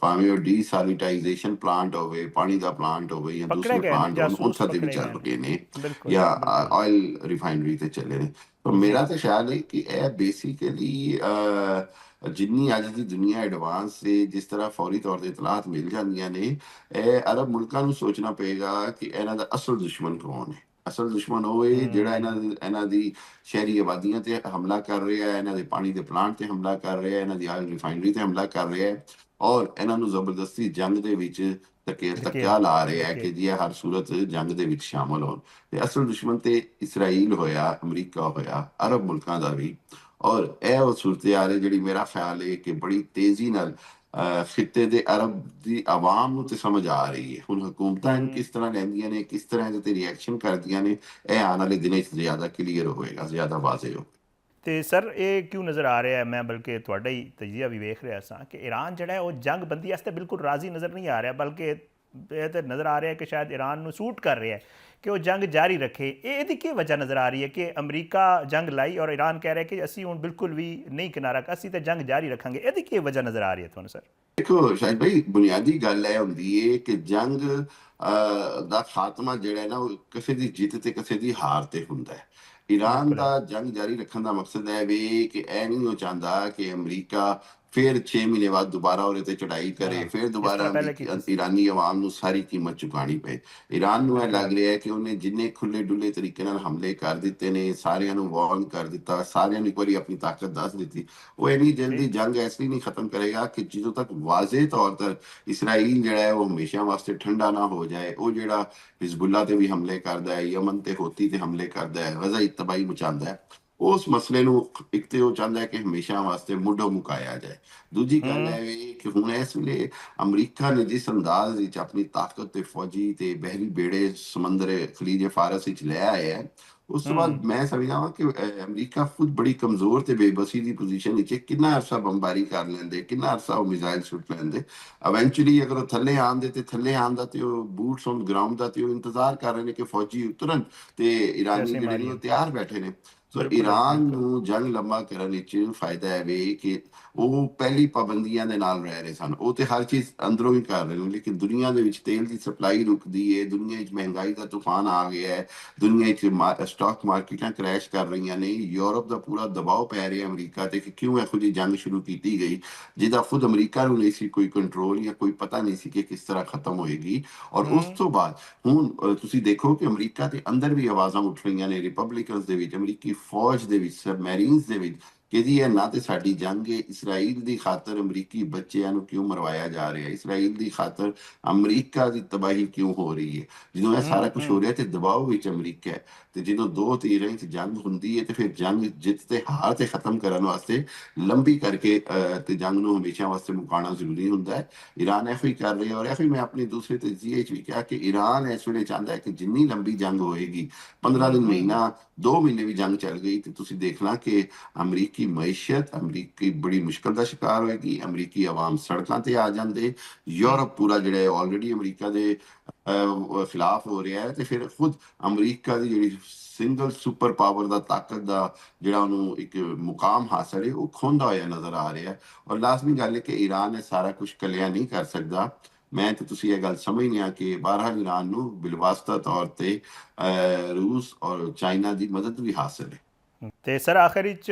ਭਾਵੇਂ ਉਹ ਡੀਸੈਲਿਟਾਈਜ਼ੇਸ਼ਨ ਪਲਾਂਟ ਹੋਵੇ, ਪਾਣੀ ਦਾ ਪਲਾਂਟ ਹੋਵੇ ਜਾਂ ਦੂਸਰੇ ਪਲਾਂਟ ਹੋਣ, ਉੱਥੋਂ ਦੇ ਵੀ ਚੱਲ ਰਹੇ ਨੇ ਜਾਂ ਆਇਲ ਰਿਫਾਈਨਰੀ ਤੇ ਚੱਲੇ ਨੇ। ਤਾਂ ਮੇਰਾ ਤਾਂ ਖਿਆਲ ਹੈ ਕਿ ਇਹ ਬੇਸਿਕਲੀ ਜਿੰਨੀ ਅੱਜ ਦੀ ਦੁਨੀਆ ਐਡਵਾਂਸ ਹੈ, ਜਿਸ ਤਰ੍ਹਾਂ ਫੌਰੀ ਤੌਰ ਤੇ ਇਤਲਾਤ ਮਿਲ ਜਾਂਦੀਆਂ ਨੇ, ਇਹ ਅਰਬ ਮੁਲਕਾਂ ਨੂੰ ਸੋਚਣਾ ਪਏਗਾ ਕਿ ਇਹਨਾਂ ਦਾ ਅਸਲ ਦੁਸ਼ਮਣ ਕੌਣ ਹੈ। ਅਸਲ ਦੁਸ਼ਮਣ ਉਹ ਹੈ ਜਿਹੜਾ ਇਹਨਾਂ ਦੀ ਸ਼ਹਿਰੀ ਆਬਾਦੀਆਂ ਤੇ ਹਮਲਾ ਕਰ ਰਿਹਾ ਹੈ, ਇਹਨਾਂ ਦੇ ਪਾਣੀ ਦੇ ਪਲਾਂਟ ਤੇ ਹਮਲਾ ਕਰ ਰਿਹਾ ਹੈ, ਇਹਨਾਂ ਦੀ ਆਇਲ ਰਿਫਾਈਨਰੀ ਤੇ ਹਮਲਾ ਕਰ ਰਿਹਾ ਹੈ ਔਰ ਇਹਨਾਂ ਨੂੰ ਜ਼ਬਰਦਸਤੀ ਜੰਗ ਦੇ ਵਿੱਚ ਧੱਕਿਆ ਲਾ ਰਿਹਾ ਹੈ ਧੱਕੇ ਕਿ ਜੀ ਇਹ ਹਰ ਸੂਰਤ ਜੰਗ ਦੇ ਵਿੱਚ ਸ਼ਾਮਲ ਹੋਣ। ਤੇ ਅਸਲ ਦੁਸ਼ਮਣ ਤੇ ਇਸਰਾਈਲ ਹੋਇਆ, ਅਮਰੀਕਾ ਹੋਇਆ, ਅਰਬ ਮੁਲਕਾਂ ਦਾ ਵੀ। ਔਰ ਇਹ ਉਹ ਸੂਰਤ-ਏ-ਹਾਲ ਹੈ ਜਿਹੜੀ ਮੇਰਾ ਖਿਆਲ ਹੈ ਕਿ ਬੜੀ ਤੇਜ਼ੀ ਨਾਲ ਖਿੱਤੇ ਦੇ ਅਰਬ ਦੀ ਆਵਾਮ ਨੂੰ ਤੇ ਸਮਝ ਆ ਰਹੀ ਹੈ। ਹੁਣ ਹਕੂਮਤਾਂ ਇਹਨੂੰ ਕਿਸ ਤਰ੍ਹਾਂ ਲੈਂਦੀਆਂ ਨੇ, ਕਿਸ ਤਰ੍ਹਾਂ ਇਹਦੇ ਤੇ ਰਿਐਕਸ਼ਨ ਕਰਦੀਆਂ ਨੇ, ਇਹ ਆਉਣ ਵਾਲੇ ਦਿਨਾਂ 'ਚ ਜ਼ਿਆਦਾ ਕਲੀਅਰ ਹੋਏਗਾ, ਜ਼ਿਆਦਾ ਵਾਜ਼ੇ ਹੋ। ਤੇ ਸਰ ਇਹ ਕਿਉਂ ਨਜ਼ਰ ਆ ਰਿਹਾ ਹੈ, ਮੈਂ ਬਲਕਿ ਤੁਹਾਡਾ ਹੀ ਤਜਜ਼ੀਆ ਵੀ ਵੇਖ ਰਿਹਾ ਸਾਂ ਕਿ ਈਰਾਨ ਜਿਹੜਾ ਹੈ ਉਹ ਜੰਗ ਬੰਦੀ ਵਾਸਤੇ ਬਿਲਕੁਲ ਰਾਜ਼ੀ ਨਜ਼ਰ ਨਹੀਂ ਆ ਰਿਹਾ, ਬਲਕਿ ਇਹ ਤਾਂ ਨਜ਼ਰ ਆ ਰਿਹਾ ਕਿ ਸ਼ਾਇਦ ਈਰਾਨ ਨੂੰ ਸੂਟ ਕਰ ਰਿਹਾ ਹੈ ਕਿ ਉਹ ਜੰਗ ਜਾਰੀ ਰੱਖੇ। ਇਹਦੀ ਕੀ ਵਜ੍ਹਾ ਨਜ਼ਰ ਆ ਰਹੀ ਹੈ ਕਿ ਅਮਰੀਕਾ ਜੰਗ ਲਾਈ ਔਰ ਈਰਾਨ ਕਹਿ ਰਿਹਾ ਕਿ ਅਸੀਂ ਹੁਣ ਬਿਲਕੁਲ ਵੀ ਨਹੀਂ ਕਿਨਾਰਾ, ਅਸੀਂ ਤਾਂ ਜੰਗ ਜਾਰੀ ਰੱਖਾਂਗੇ। ਇਹਦੀ ਕੀ ਵਜ੍ਹਾ ਨਜ਼ਰ ਆ ਰਹੀ ਹੈ ਤੁਹਾਨੂੰ ਸਰ? ਦੇਖੋ ਸ਼ਾਹਿਦ ਭਾਈ, ਬੁਨਿਆਦੀ ਗੱਲ ਇਹ ਹੁੰਦੀ ਹੈ ਕਿ ਜੰਗ ਦਾ ਖਾਤਮਾ ਜਿਹੜਾ ਹੈ ਨਾ, ਉਹ ਕਿਸੇ ਦੀ ਜਿੱਤ ਤੇ ਕਿਸੇ ਦੀ ਹਾਰ ਤੇ ਹੁੰਦਾ ਹੈ। ਈਰਾਨ ਬਿਲਕੁਲ ਹੈ। ਦਾ ਜੰਗ ਜਾਰੀ ਰੱਖਣ ਦਾ ਮਕਸਦ ਹੈ ਵੀ ਕਿ ਇਹ ਨਹੀਂ ਉਹ ਚਾਹੁੰਦਾ ਕਿ ਅਮਰੀਕਾ ਫਿਰ 6 ਮਹੀਨੇ ਬਾਅਦ ਦੁਬਾਰਾ ਉਹਦੇ ਤੇ ਚੜ੍ਹਾਈ ਕਰੇ, ਹਾਂ, ਫਿਰ ਜਿਸ ਦੁਬਾਰਾ ਤਰ੍ਹਾਂ ਪਹਿਲੇ ਕੀਤੀ ਸੀ। ਈਰਾਨੀ ਆਵਾਮ ਨੂੰ ਸਾਰੀ ਕੀਮਤ ਚੁਕਾਣੀ ਪਏ। ਈਰਾਨ ਨੂੰ ਇਹ ਬਿਲਕੁਲ ਹੈ। ਲੱਗ ਰਿਹਾ ਹੈ ਕਿ ਉਹਨੇ ਜਿੰਨੇ ਖੁੱਲੇ ਡੁੱਲੇ ਤਰੀਕੇ ਨਾਲ ਹਮਲੇ ਕਰ ਦਿੱਤੇ ਨੇ, ਸਾਰਿਆਂ ਨੂੰ ਵਾਰਨ ਕਰ ਦਿੱਤਾ, ਸਾਰਿਆਂ ਨੂੰ ਇੱਕ ਵਾਰੀ ਆਪਣੀ ਤਾਕਤ ਦੱਸ ਦਿੱਤੀ, ਉਹ ਇੰਨੀ ਜਲਦੀ ਠੀਕ। ਜੰਗ ਐਸੀ ਨਹੀਂ ਖਤਮ ਕਰੇਗਾ ਕਿ ਜਦੋਂ ਤੱਕ ਵਾਜ਼ੇ ਤੌਰ ਤੇ ਇਸਰਾਈਲ ਜਿਹੜਾ ਹੈ ਉਹ ਹਮੇਸ਼ਾ ਵਾਸਤੇ ਠੰਡਾ ਨਾ ਹੋ ਜਾਏ। ਉਹ ਜਿਹੜਾ ਹਿਜ਼ਬੁੱਲਾ ਤੇ ਵੀ ਹਮਲੇ ਕਰਦਾ ਹੈ, ਯਮਨ ਤੇ ਹੋਤੀ ਤੇ ਹਮਲੇ ਕਰਦਾ ਹੈ, ਗਜ਼ਾ ਤਬਾਹੀ ਮਚਾਉਂਦਾ ਹੈ, ਉਸ ਮਸਲੇ ਨੂੰ ਇੱਕ ਤੇ ਉਹ ਚਾਹੁੰਦਾ ਹੈ ਕਿ ਹਮੇਸ਼ਾ ਵਾਸਤੇ ਮੁੱਢੋਂ ਮੁਕਾਇਆ ਜਾਏ। ਦੂਜੀ ਗੱਲ ਹੈ ਵੀ ਕਿ ਹੁਣ ਇਸ ਵੇਲੇ ਅਮਰੀਕਾ ਨੇ ਜਿਸ ਅੰਦਾਜ਼ ਵਿੱਚ ਆਪਣੀ ਤਾਕਤ ਤੇ ਫੌਜੀ ਤੇ ਬਹਿਰੀ ਬੇੜੇ ਸਮੁੰਦਰ ਖਲੀਜ ਫਾਰਸ ਵਿੱਚ ਲੈ ਆਇਆ ਹੈ, ਉਸ ਤੋਂ ਬਾਅਦ ਮੈਂ ਸਮਝਦਾ ਹਾਂ ਕਿ ਅਮਰੀਕਾ ਖੁਦ ਬੜੀ ਕਮਜ਼ੋਰ ਤੇ ਬੇਬਸੀ ਦੀ ਪੋਜੀਸ਼ਨ ਵਿੱਚ ਕਿੰਨਾ ਅਰਸਾ ਬੰਬਾਰੀ ਕਰ ਲੈਂਦੇ, ਕਿੰਨਾ ਅਰਸਾ ਉਹ ਮਿਜ਼ਾਈਲ ਸੁੱਟ ਲੈਂਦੇ। ਇਵੈਂਚੁਅਲੀ ਅਗਰ ਉਹ ਥੱਲੇ ਆਉਂਦੇ ਤੇ ਥੱਲੇ ਆਉਣ ਦਾ ਤੇ ਉਹ ਬੂਟਸ ਔਨ ਗਰਾਊਂਡ ਦਾ ਤੇ ਉਹ ਇੰਤਜ਼ਾਰ ਕਰ ਰਹੇ ਨੇ ਕਿ ਫੌਜੀ ਉਤਰਨ ਤੇ ਇਰਾਨੀ ਜੈਸੇ ਜਿਹੜੇ ਨੇ ਉਹ ਮਾਰੀਏ। ਤਿਆਰ ਬੈਠੇ ਨੇ। ਸੋ ਬਿਲਕੁਲ ਹੈ, ਈਰਾਨ ਬਿਲਕੁਲ। ਨੂੰ ਜੰਗ ਲੰਬਾ ਕਰਨ ਵਿੱਚ ਫਾਇਦਾ ਹੈ ਵੀ ਕਿ ਉਹ ਪਹਿਲੀ ਪਾਬੰਦੀਆਂ ਦੇ ਨਾਲ ਰਹਿ ਰਹੇ ਸਨ। ਉਹ ਤੇ ਹਰ ਚੀਜ਼ ਅੰਦਰੋਂ ਹੀ ਕਰ ਰਹੇ ਨੇ, ਲੇਕਿਨ ਦੁਨੀਆ ਦੇ ਵਿੱਚ ਤੇਲ ਦੀ ਸਪਲਾਈ ਰੁਕਦੀ ਹੈ, ਦੁਨੀਆ ਵਿੱਚ ਮਹਿੰਗਾਈ ਦਾ ਤੂਫਾਨ ਆ ਗਿਆ ਹੈ, ਦੁਨੀਆ ਵਿੱਚ ਸਟਾਕ ਮਾਰਕੀਟਾਂ ਕ੍ਰੈਸ਼ ਕਰ ਰਹੀਆਂ ਨੇ, ਯੂਰਪ ਦਾ ਪੂਰਾ ਦਬਾਅ ਪੈ ਰਿਹਾ ਅਮਰੀਕਾ ਤੇ ਕਿ ਕਿਉਂ ਇਹੋ ਜਿਹੀ ਜੰਗ ਸ਼ੁਰੂ ਕੀਤੀ ਗਈ ਜਿਹਦਾ ਖੁਦ ਅਮਰੀਕਾ ਨੂੰ ਨਹੀਂ ਸੀ ਕੋਈ ਕੰਟਰੋਲ ਜਾਂ ਕੋਈ ਪਤਾ ਨਹੀਂ ਸੀ ਕਿ ਕਿਸ ਤਰ੍ਹਾਂ ਖਤਮ ਹੋਏਗੀ। ਔਰ ਉਸ ਤੋਂ ਬਾਅਦ ਹੁਣ ਤੁਸੀਂ ਦੇਖੋ ਕਿ ਅਮਰੀਕਾ ਦੇ ਅੰਦਰ ਵੀ ਆਵਾਜ਼ਾਂ ਉੱਠ ਰਹੀਆਂ ਨੇ, ਰਿਪਬਲਿਕਨਸ ਦੇ ਵਿੱਚ, ਅਮਰੀਕੀ ਫੌਜ ਦੇ ਵਿੱਚ, ਸਬਮੈਰੀਨਸ ਦੇ ਵਿੱਚ, ਕਿ ਜੀ ਇਹ ਨਾ ਤੇ ਸਾਡੀ ਜੰਗ ਹੈ, ਇਸਰਾਈਲ ਦੀ ਖਾਤਰ ਅਮਰੀਕੀ ਬੱਚਿਆਂ ਨੂੰ ਕਿਉਂ ਮਰਵਾਇਆ ਜਾ ਰਿਹਾ, ਇਸਰਾਈਲ ਦੀ ਖਾਤਰ ਅਮਰੀਕਾ ਦੀ ਤਬਾਹੀ ਕਿਉਂ ਹੋ ਰਹੀ ਹੈ। ਜਦੋਂ ਇਹ ਸਾਰਾ ਕੁਝ ਹੋ ਰਿਹਾ ਤੇ ਦਬਾਅ ਵਿੱਚ ਅਮਰੀਕਾ ਹੈ, ਤੇ ਜਦੋਂ ਦੋ ਧਿਰਾਂ 'ਚ ਜੰਗ ਹੁੰਦੀ ਹੈ ਤੇ ਫਿਰ ਜੰਗ ਜਿੱਤ ਤੇ ਹਾਰ ਤੇ ਖਤਮ ਕਰਨ ਵਾਸਤੇ ਲੰਬੀ ਕਰਕੇ ਤੇ ਜੰਗ ਨੂੰ ਹਮੇਸ਼ਾ ਵਾਸਤੇ ਮੁਕਾਉਣਾ ਜ਼ਰੂਰੀ ਹੁੰਦਾ ਹੈ। ਈਰਾਨ ਇਹੋ ਹੀ ਕਰ ਰਿਹਾ, ਔਰ ਇਹੋ ਹੀ ਮੈਂ ਆਪਣੀ ਦੂਸਰੇ ਤਜਜ਼ੀਏ 'ਚ ਵੀ ਕਿਹਾ ਕਿ ਈਰਾਨ ਇਸ ਵੇਲੇ ਚਾਹੁੰਦਾ ਹੈ ਕਿ ਜਿੰਨੀ ਲੰਬੀ ਜੰਗ ਹੋਏਗੀ, 15 ਦਿਨ, ਮਹੀਨਾ, 2 ਮਹੀਨੇ ਵੀ ਜੰਗ ਚੱਲ ਗਈ ਤੇ ਤੁਸੀਂ ਦੇਖਣਾ ਕਿ ਅਮਰੀਕੀ ਮਈਸ਼ਤ, ਅਮਰੀਕੀ ਬੜੀ ਮੁਸ਼ਕਲ ਦਾ ਸ਼ਿਕਾਰ ਹੋਏਗੀ, ਅਮਰੀਕੀ ਆਵਾਮ ਸੜਕਾਂ ਤੇ ਆ ਜਾਂਦੇ, ਯੂਰਪ ਪੂਰਾ ਜਿਹੜਾ ਹੈ ਆਲਰੇਡੀ ਅਮਰੀਕਾ ਦੇ ਖਿਲਾਫ ਹੋ ਰਿਹਾ ਹੈ, ਤੇ ਫਿਰ ਖੁਦ ਅਮਰੀਕਾ ਦੀ ਜਿਹੜੀ ਸਿੰਗਲ ਸੁਪਰ ਪਾਵਰ ਦਾ ਤਾਕਤ ਦਾ ਜਿਹੜਾ ਉਹਨੂੰ ਇੱਕ ਮੁਕਾਮ ਹਾਸਲ ਹੈ ਉਹ ਖੋਂਦਾ ਹੋਇਆ ਨਜ਼ਰ ਆ ਰਿਹਾ ਹੈ। ਔਰ ਲਾਜ਼ਮੀ ਗੱਲ ਹੈ ਕਿ ਈਰਾਨ ਇਹ ਸਾਰਾ ਕੁਝ ਇਕੱਲਿਆਂ ਨਹੀਂ ਕਰ ਸਕਦਾ। ਮੈਂ ਤੇ ਤੁਸੀਂ ਇਹ ਗੱਲ ਸਮਝਦੇ ਆ ਕਿ ਬਹਰਹਾਲ ਈਰਾਨ ਨੂੰ ਬਿਲਵਾਸਤਾ ਤੌਰ ਤੇ ਰੂਸ ਔਰ ਚਾਈਨਾ ਦੀ ਮਦਦ ਵੀ ਹਾਸਲ ਹੈ। ਤੇ ਸਰ ਆਖਿਰ ਵਿੱਚ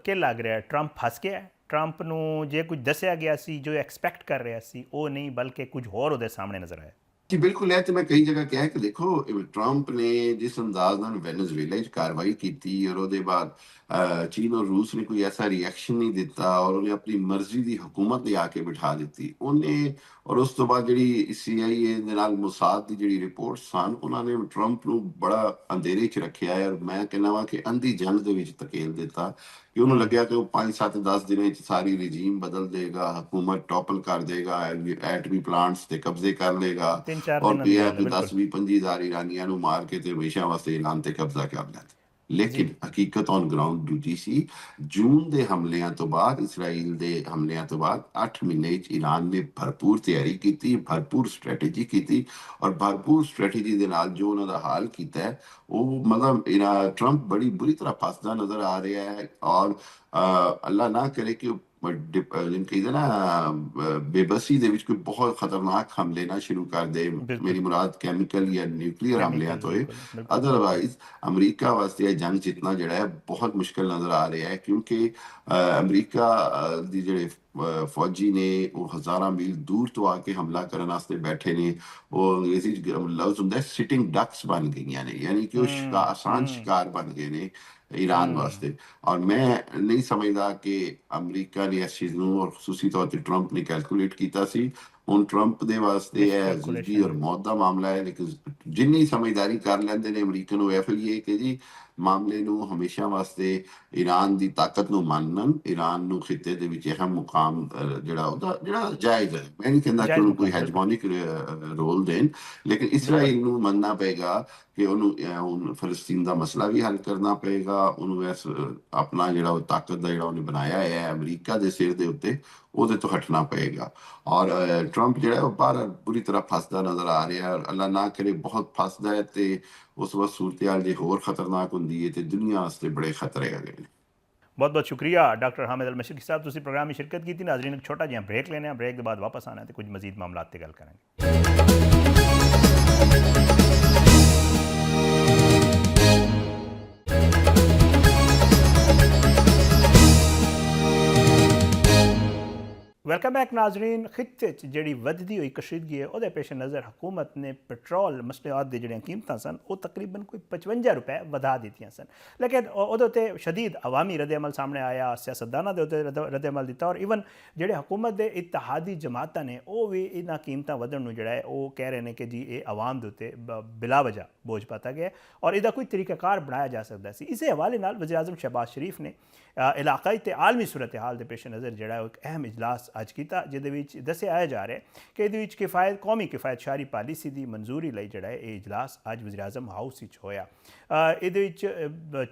ਕੀ ਲੱਗ ਰਿਹਾ, ਟਰੰਪ ਫਸ ਗਿਆ? ਟਰੰਪ ਨੂੰ ਜੇ ਕੁਝ ਦੱਸਿਆ ਗਿਆ ਸੀ ਜੋ ਐਕਸਪੈਕਟ ਕਰ ਰਿਹਾ ਸੀ ਉਹ ਨਹੀਂ, ਬਲਕਿ ਕੁਝ ਹੋਰ ਉਹਦੇ ਸਾਹਮਣੇ ਨਜ਼ਰ ਆਇਆ। ਜੀ ਬਿਲਕੁਲ ਹੈ, ਤੇ ਮੈਂ ਕਈ ਜਗ੍ਹਾ ਕਿਹਾ ਕਿ ਦੇਖੋ ਟਰੰਪ ਨੇ ਜਿਸ ਅੰਦਾਜ਼ ਨਾਲ ਵੈਨੇਜ਼ੁਏਲਾ 'ਚ ਕਾਰਵਾਈ ਕੀਤੀ ਔਰ ਉਹਦੇ ਬਾਅਦ ਚੀਨ ਔਰ ਰੂਸ ਨੇ ਕੋਈ ਐਸਾ ਰਿਐਕਸ਼ਨ ਨਹੀਂ ਦਿੱਤਾ ਔਰ ਉਹਨੇ ਆਪਣੀ ਮਰਜ਼ੀ ਦੀ ਹਕੂਮਤ ਲਿਆ ਕੇ ਬਿਠਾ ਦਿੱਤੀ ਉਹਨੇ। ਔਰ ਉਸ ਤੋਂ ਬਾਅਦ ਜਿਹੜੀ CIA ਦੇ ਨਾਲ ਮੁਸਾਦ ਦੀ ਜਿਹੜੀ ਰਿਪੋਰਟ ਸਨ, ਉਹਨਾਂ ਨੇ ਟਰੰਪ ਨੂੰ ਬੜਾ ਅੰਧੇਰੇ 'ਚ ਰੱਖਿਆ ਹੈ। ਔਰ ਮੈਂ ਕਹਿੰਦਾ ਵਾਂ ਕਿ ਅੰਧੀ ਜੰਗ ਦੇ ਵਿੱਚ ਧਕੇਲ ਦਿੱਤਾ ਕਿ ਉਹਨੂੰ ਲੱਗਿਆ ਕਿ ਉਹ 5, 7, 10 ਦਿਨਾਂ 'ਚ ਸਾਰੀ ਰਜੀਮ ਬਦਲ ਦੇਗਾ, ਹਕੂਮਤ ਟੋਪਲ ਕਰ ਦੇਗਾ, ਐਟਮੀ ਪਲਾਂਟਸ ਤੇ ਕਬਜ਼ੇ ਕਰ ਲੇਗਾ, 3-4 ਔਰ ਦਿਨਾਂ ਵੀ ਦੀ ਇਹ ਗੱਲ ਹੈ, ਕੋਈ ਬਿਲਕੁਲ। 10, 20, 25 ਹਜ਼ਾਰ ਈਰਾਨੀਆਂ ਨੂੰ ਮਾਰ ਕੇ ਤੇ ਹਮੇਸ਼ਾ ਵਾਸਤੇ ਈਰਾਨ ਤੇ ਕਬਜ਼ਾ ਕਰ ਲੈਂਦਾ। ਜੀ। ਲੇਕਿਨ ਹਕੀਕਤ ਔਨ ਗਰਾਊਂਡ ਦੂਜੀ ਸੀ। ਜੂਨ ਦੇ ਹਮਲਿਆਂ ਤੋਂ ਬਾਅਦ, ਇਸਰਾਈਲ ਦੇ ਹਮਲਿਆਂ ਤੋਂ ਬਾਅਦ 8 ਮਹੀਨੇ 'ਚ ਈਰਾਨ ਨੇ ਭਰਪੂਰ ਤਿਆਰੀ ਕੀਤੀ, ਭਰਪੂਰ ਸਟ੍ਰੈਟੇਜੀ ਕੀਤੀ, ਔਰ ਭਰਪੂਰ ਸਟ੍ਰੈਟੇਜੀ ਦੇ ਨਾਲ ਜੋ ਉਹਨਾਂ ਦਾ ਹਾਲ ਕੀਤਾ ਹੈ ਉਹ ਮਤਲਬ ਟਰੰਪ ਬੜੀ ਬੁਰੀ ਤਰ੍ਹਾਂ ਫਸਦਾ ਨਜ਼ਰ ਆ ਰਿਹਾ ਹੈ। ਔਰ ਅੱਲਾ ਨਾ ਕਰੇ ਕਿ ਜਿਹਨੂੰ ਕਹਿੰਦੇ ਨਾ ਬੇਬਸੀ ਦੇ ਵਿੱਚ ਕੋਈ ਬਹੁਤ ਖਤਰਨਾਕ ਹਮਲੇ ਨਾ ਸ਼ੁਰੂ ਕਰ ਦੇ। ਬਿਲकुल। ਮੇਰੀ ਮੁਰਾਦ ਕੈਮੀਕਲ ਜਾਂ ਨਿਊਕਲੀਅਰ ਹਮਲਿਆਂ केमिकल, ਤੋਂ ਹੈ। बिल्कुल बिल्कुल। ਅਦਰਵਾਈਜ਼ ਅਮਰੀਕਾ ਵਾਸਤੇ ਇਹ ਜੰਗ ਜਿੱਤਣਾ ਜਿਹੜਾ ਹੈ ਬਹੁਤ ਮੁਸ਼ਕਿਲ ਨਜ਼ਰ ਆ ਰਿਹਾ ਹੈ, ਕਿਉਂਕਿ ਅਮਰੀਕਾ ਦੀ ਜਿਹੜੇ ਫੌਜੀ ਨੇ ਉਹ ਹਜ਼ਾਰਾਂ ਮੀਲ ਦੂਰ ਤੋਂ ਆ ਕੇ ਹਮਲਾ ਕਰਨ ਵਾਸਤੇ ਬੈਠੇ ਨੇ। ਉਹ ਅੰਗਰੇਜ਼ੀ 'ਚ ਲਫ਼ਜ਼ ਹੁੰਦਾ ਸਿਟਿੰਗ ਡਕਸ ਬਣ ਗਈਆਂ ਨੇ, ਯਾਨੀ ਕਿ ਉਹ ਆਸਾਨ ਸ਼ਿਕਾਰ ਬਣ ਗਏ ਨੇ ਈਰਾਨ ਵਾਸਤੇ। ਔਰ ਮੈਂ ਨਹੀਂ ਸਮਝਦਾ ਕਿ ਅਮਰੀਕਾ ਨੇ ਇਸ ਚੀਜ਼ ਨੂੰ, ਔਰ ਖਸੂਸੀ ਤੌਰ ਤੇ ਟਰੰਪ ਨੇ ਕੈਲਕੂਲੇਟ ਕੀਤਾ ਸੀ। ਹੁਣ ਟਰੰਪ ਦੇ ਵਾਸਤੇ ਇਹ ਮਿਸਕੈਲਕੂਲੇਸ਼ਨ ਜ਼ਿੰਦਗੀ ਔਰ ਹੋਈ। ਮੌਤ ਦਾ ਮਾਮਲਾ ਹੈ, ਲੇਕਿਨ ਜਿੰਨੀ ਸਮਝਦਾਰੀ ਕਰ ਲੈਂਦੇ ਨੇ ਅਮਰੀਕਨ ਉਹ ਇਹੋ ਹੀ ਹੈ ਕਿ ਜੀ ਮਾਮਲੇ ਨੂੰ ਹਮੇਸ਼ਾ ਵਾਸਤੇ ਈਰਾਨ ਦੀ ਤਾਕਤ ਨੂੰ ਮੰਨਣ, ਈਰਾਨ ਨੂੰ ਖਿੱਤੇ ਦੇ ਵਿੱਚ ਅਹਿਮ ਮੁਕਾਮ ਜਿਹੜਾ ਉਹਦਾ ਜਿਹੜਾ ਜਾਇਜ਼ ਹੈ। ਮੈਂ ਨਹੀਂ ਕਹਿੰਦਾ ਕਿ ਜਾਇਜ਼ ਉਹਨੂੰ ਕੋਈ ਮੁਕਾਮ, ਬਿਲਕੁਲ ਹੈਜਮੋਨਿਕ ਰੋਲ ਦੇਣ, ਲੇਕਿਨ ਬਿਲਕੁਲ ਇਸਰਾਈਲ ਨੂੰ ਮੰਨਣਾ ਪਏਗਾ ਕਿ ਉਹਨੂੰ ਹੁਣ ਫਲਸਤੀਨ ਦਾ ਮਸਲਾ ਵੀ ਹੱਲ ਕਰਨਾ ਪਏਗਾ, ਉਹਨੂੰ ਇਸ ਆਪਣਾ ਜਿਹੜਾ ਉਹ ਤਾਕਤ ਦਾ ਜਿਹੜਾ ਉਹਨੇ ਬਣਾਇਆ ਹੈ ਅਮਰੀਕਾ ਦੇ ਸਿਰ ਦੇ ਉੱਤੇ, ਉਹਦੇ ਤੋਂ ਹਟਣਾ ਪਏਗਾ। ਔਰ ਟਰੰਪ ਜਿਹੜਾ ਉਹ ਬਾਹਰ ਪੂਰੀ ਤਰ੍ਹਾਂ ਫਸਦਾ ਨਜ਼ਰ ਆ ਰਿਹਾ, ਔਰ ਅੱਲਾ ਨਾ ਕਰੇ ਬਹੁਤ ਫਸਦਾ ਹੈ ਤੇ ਉਸ ਵਕਤ ਸੂਰਤ-ਏ-ਹਾਲ ਜੇ ਹੋਰ ਖਤਰਨਾਕ ਹੁੰਦੀ ਹੈ ਤੇ ਦੁਨੀਆ ਵਾਸਤੇ ਬੜੇ ਖਤਰੇ ਹੈਗੇ ਨੇ। ਬਹੁਤ ਬਹੁਤ ਸ਼ੁਕਰੀਆ ਡਾਕਟਰ ਹਾਮਿਦ ਅਲ ਮਸ਼ਰਕੀ ਸਾਹਿਬ, ਤੁਸੀਂ ਪ੍ਰੋਗਰਾਮ ਵਿੱਚ ਸ਼ਿਰਕਤ ਕੀਤੀ। ਨਾਜ਼ਰੀਨ ਇੱਕ ਛੋਟਾ ਜਿਹਾ ਬ੍ਰੇਕ ਲੈਣੇ ਆ, ਬ੍ਰੇਕ ਦੇ ਬਾਅਦ ਵਾਪਸ ਆਣਾ ਤੇ ਕੁਝ ਮਜ਼ੀਦ ਮਾਮਲਾਤ ਤੇ ਗੱਲ ਕਰਾਂਗੇ। Welcome back Nazreen. ਖਿੱਤੇ 'ਚ ਜਿਹੜੀ ਵੱਧਦੀ ਹੋਈ ਕਸ਼ੀਦਗੀ ਹੈ ਉਹਦੇ ਪੇਸ਼ ਨਜ਼ਰ ਹਕੂਮਤ ਨੇ ਪੈਟਰੋਲ ਮਸਨੂਆਤ ਦੀ ਜਿਹੜੀਆਂ ਕੀਮਤਾਂ ਸਨ ਉਹ ਤਕਰੀਬਨ ਕੋਈ 55 ਰੁਪਏ ਵਧਾ ਦਿੱਤੀਆਂ ਸਨ, ਲੇਕਿਨ ਉਹਦੇ ਉੱਤੇ ਸ਼ਦੀਦ ਅਵਾਮੀ ਰੱਦ ਅਮਲ ਸਾਹਮਣੇ ਆਇਆ, ਸਿਆਸਤਦਾਨਾਂ ਦੇ ਉੱਤੇ ਰੱਦ ਅਮਲ ਦਿੱਤਾ, ਔਰ ਈਵਨ ਜਿਹੜੇ ਹਕੂਮਤ ਦੇ ਇਤਿਹਾਦੀ ਜਮਾਤਾਂ ਨੇ ਉਹ ਵੀ ਇਹਨਾਂ ਕੀਮਤਾਂ ਵਧਣ ਨੂੰ ਜਿਹੜਾ ਹੈ ਉਹ ਕਹਿ ਰਹੇ ਨੇ ਕਿ ਜੀ ਇਹ ਆਵਾਮ ਦੇ ਉੱਤੇ ਬਿਲਾ ਵਜ੍ਹਾ ਬੋਝ ਪਾਤਾ ਗਿਆ ਔਰ ਇਹਦਾ ਕੋਈ ਤਰੀਕਾਕਾਰ ਬਣਾਇਆ ਜਾ ਸਕਦਾ ਸੀ। ਇਸੇ ਹਵਾਲੇ ਨਾਲ ਵਜ਼ੀਰ ਆਜ਼ਮ ਸ਼ਹਿਬਾਜ਼ ਸ਼ਰੀਫ ਨੇ ਇਲਾਕਾਈ ਤੇ ਆਲਮੀ ਸੂਰਤ ਹਾਲ ਦੇ ਪੇਸ਼ ਨਜ਼ਰ ਜਿਹੜਾ ਉਹ ਇੱਕ ਅਹਿਮ ਇਜਲਾਸ ਅੱਜ ਕੀਤਾ, ਜਿਹਦੇ ਵਿੱਚ ਦੱਸਿਆ ਜਾ ਰਿਹਾ ਕਿ ਇਹਦੇ ਵਿੱਚ ਕੌਮੀ ਕਿਫਾਇਤਸ਼ਾਰੀ ਪਾਲਿਸੀ ਦੀ ਮਨਜ਼ੂਰੀ ਲਈ ਜਿਹੜਾ ਇਹ ਇਜਲਾਸ ਅੱਜ ਵਜ਼ੀਰ ਆਜ਼ਮ ਹਾਊਸ ਵਿੱਚ ਹੋਇਆ। ਇਹਦੇ ਵਿੱਚ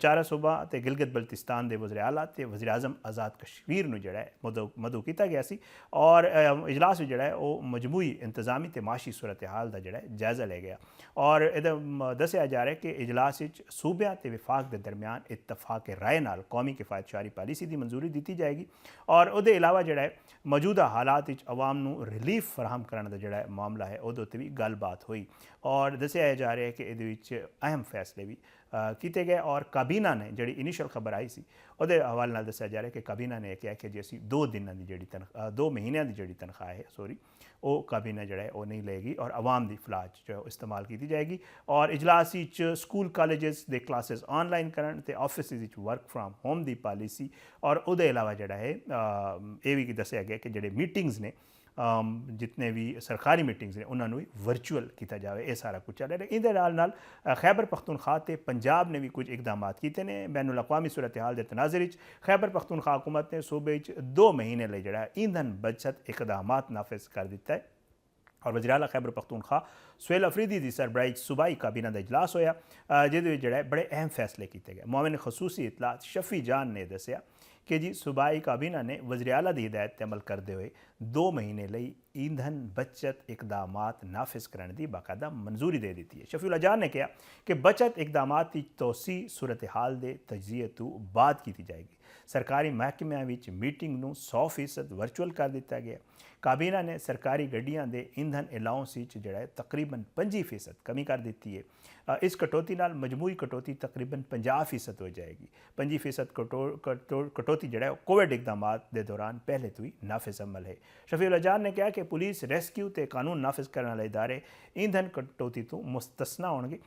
4 ਸੂਬਾ ਤੇ ਗਿਲਗਿਤ ਬਲਤਿਸਤਾਨ ਦੇ ਵਜ਼ੀਰ ਆਲਾ ਤੇ ਵਜ਼ੀਰ ਆਜ਼ਮ ਆਜ਼ਾਦ ਕਸ਼ਮੀਰ ਨੂੰ ਜਿਹੜਾ ਹੈ ਮਦਊ ਕੀਤਾ ਗਿਆ ਸੀ ਔਰ ਇਜਲਾਸ ਵਿੱਚ ਜਿਹੜਾ ਹੈ ਉਹ ਮਜਮੂਈ ਇੰਤਜ਼ਾਮੀ ਤੇ ਮਾਸ਼ੀ ਸੂਰਤ ਹਾਲ ਦਾ ਜਿਹੜਾ ਜਾਇਜ਼ਾ ਲਿਆ ਗਿਆ ਔਰ ਇਹਦਾ ਦੱਸਿਆ ਜਾ ਰਿਹਾ ਕਿ ਇਜਲਾਸ ਵਿੱਚ ਸੂਬਿਆਂ ਤੇ ਵਿਫਾਕ ਦੇ ਦਰਮਿਆਨ ਇਤਫਾਕ ਰਾਏ ਨਾਲ ਕੌਮੀ ਕਿਫਾਇਤਸ਼ਾਰੀ ਪਾਲਿਸੀ ਦੀ ਮਨਜ਼ੂਰੀ ਦਿੱਤੀ ਜਾਏਗੀ ਔਰ ਉਹਦੇ ਇਲਾਵਾ ਜਿਹੜਾ ਹੈ ਮੌਜੂਦਾ ਹਾਲਾਤ ਵਿੱਚ ਆਵਾਮ ਨੂੰ ਰਿਲੀਫ ਫਰਾਹਮ ਕਰਨ ਦਾ ਜਿਹੜਾ ਮਾਮਲਾ ਹੈ ਉਹਦੇ ਉੱਤੇ ਵੀ ਗੱਲਬਾਤ ਹੋਈ ਔਰ ਦੱਸਿਆ ਜਾ ਰਿਹਾ ਹੈ ਕਿ ਇਹਦੇ ਵਿੱਚ ਅਹਿਮ ਫੈਸਲੇ ਵੀ ਕੀਤੇ ਗਏ ਔਰ ਕਾਬੀਨਾ ਨੇ ਜਿਹੜੀ ਇਨੀਸ਼ੀਅਲ ਖਬਰ ਆਈ ਸੀ ਉਹਦੇ ਹਵਾਲੇ ਨਾਲ ਦੱਸਿਆ ਜਾ ਰਿਹਾ ਕਿ ਕਾਬੀਨਾ ਨੇ ਕਿਹਾ ਕਿ ਜੀ ਅਸੀਂ 2 ਦਿਨਾਂ ਦੀ ਜਿਹੜੀ 2 ਮਹੀਨਿਆਂ ਦੀ ਜਿਹੜੀ ਤਨਖਾਹ ਹੈ ਉਹ ਕਾਬੀਨਾ ਜਿਹੜਾ ਹੈ ਉਹ ਨਹੀਂ ਲਏਗੀ ਔਰ ਆਵਾਮ ਦੀ ਫਲਾਹ 'ਚ ਇਸਤੇਮਾਲ ਕੀਤੀ ਜਾਏਗੀ ਔਰ ਇਜਲਾਸ ਵਿੱਚ ਸਕੂਲ ਕਾਲਜਸ ਦੇ ਕਲਾਸਿਸ ਆਨਲਾਈਨ ਕਰਨ ਤੇ ਆਫਿਸ ਵਿੱਚ work from home the policy ਔਰ ਉਹਦੇ ਇਲਾਵਾ ਜਿਹੜਾ ਹੈ ਇਹ ਵੀ ਦੱਸਿਆ ਗਿਆ ਕਿ ਜਿਹੜੇ ਮੀਟਿੰਗਸ ਨੇ ਜਿਤਨੇ ਵੀ ਸਰਕਾਰੀ ਮੀਟਿੰਗਸ ਨੇ ਉਹਨਾਂ ਨੂੰ ਵੀ ਵਰਚੁਅਲ ਕੀਤਾ ਜਾਵੇ। ਇਹ ਸਾਰਾ ਕੁਝ ਚੱਲ ਰਿਹਾ। ਇਹਦੇ ਨਾਲ ਖੈਬਰ ਪਖਤੂਨਖਵਾ ਤੇ ਪੰਜਾਬ ਨੇ ਵੀ ਕੁਝ ਇਕਦਾਮਾਤ ਕੀਤੇ ਨੇ। ਬੈਨ ਅਲ-ਅਕਵਾਮੀ ਸੂਰਤ ਹਾਲ ਦੇ ਤਨਾਜ਼ਰ ਵਿੱਚ ਖੈਬਰ ਪਖਤੂਨਖਵਾ ਹੁਕੂਮਤ ਨੇ ਸੂਬੇ ਵਿੱਚ 2 ਮਹੀਨੇ ਲਈ ਜਿਹੜਾ ਈਂਧਨ ਬਚਤ ਇਕਦਾਮਾਤ ਨਾਫਿਜ਼ ਕਰ ਦਿੱਤਾ ਹੈ ਔਰ ਵਜ਼ੀਰ ਆਲਾ ਖੈਬਰ ਪਖਤੂਨਖਵਾ ਸੁਹੇਲ ਅਫਰੀਦੀ ਦੀ ਸਰਬਰਾਹੀ ਸੂਬਾਈ ਕਾਬੀਨਾ ਦਾ ਇਜਲਾਸ ਹੋਇਆ, ਜਿਹਦੇ ਵਿੱਚ ਜਿਹੜਾ ਬੜੇ ਅਹਿਮ ਫੈਸਲੇ ਕੀਤੇ ਗਏ। ਮੁਆਵਿਨ ਖਸੂਸੀ ਇਤਲਾਤ ਸ਼ਫੀ ਜਾਨ ਨੇ ਦੱਸਿਆ कि जी सूबाई काबीना ने वज़ीर आला की हिदायत पर अमल करते हुए 2 महीने ਲਈ ईंधन बचत इकदामात नाफिज करने की बाकायदा मंजूरी दे दी है। शफीउल्लाह जान ने कहा कि बचत इकदामात की तोसी सूरत हाल के तजिए तो बाद की जाएगी। सरकारी महकमियां विच मीटिंग नूं 100% वर्चुअल कर दिता गया। काबीना ने सरकारी गड्डियां दे ईंधन अलाउंस जिहड़ा है तकरीबन 25% कमी कर दी है। इस कटौती नाल मजमूई कटौती तकरीबन 50% हो जाएगी। 25% कटौती जिहड़ा है कोविड इकदामात के दौरान पहले तो ही नाफिज अमल है। शफीउल्लाह जान ने कहा कि पुलिस रेस्क्यू ते कानून नाफिज करने वाले इदारे ईंधन कटौती तो मुस्तसना होंगे।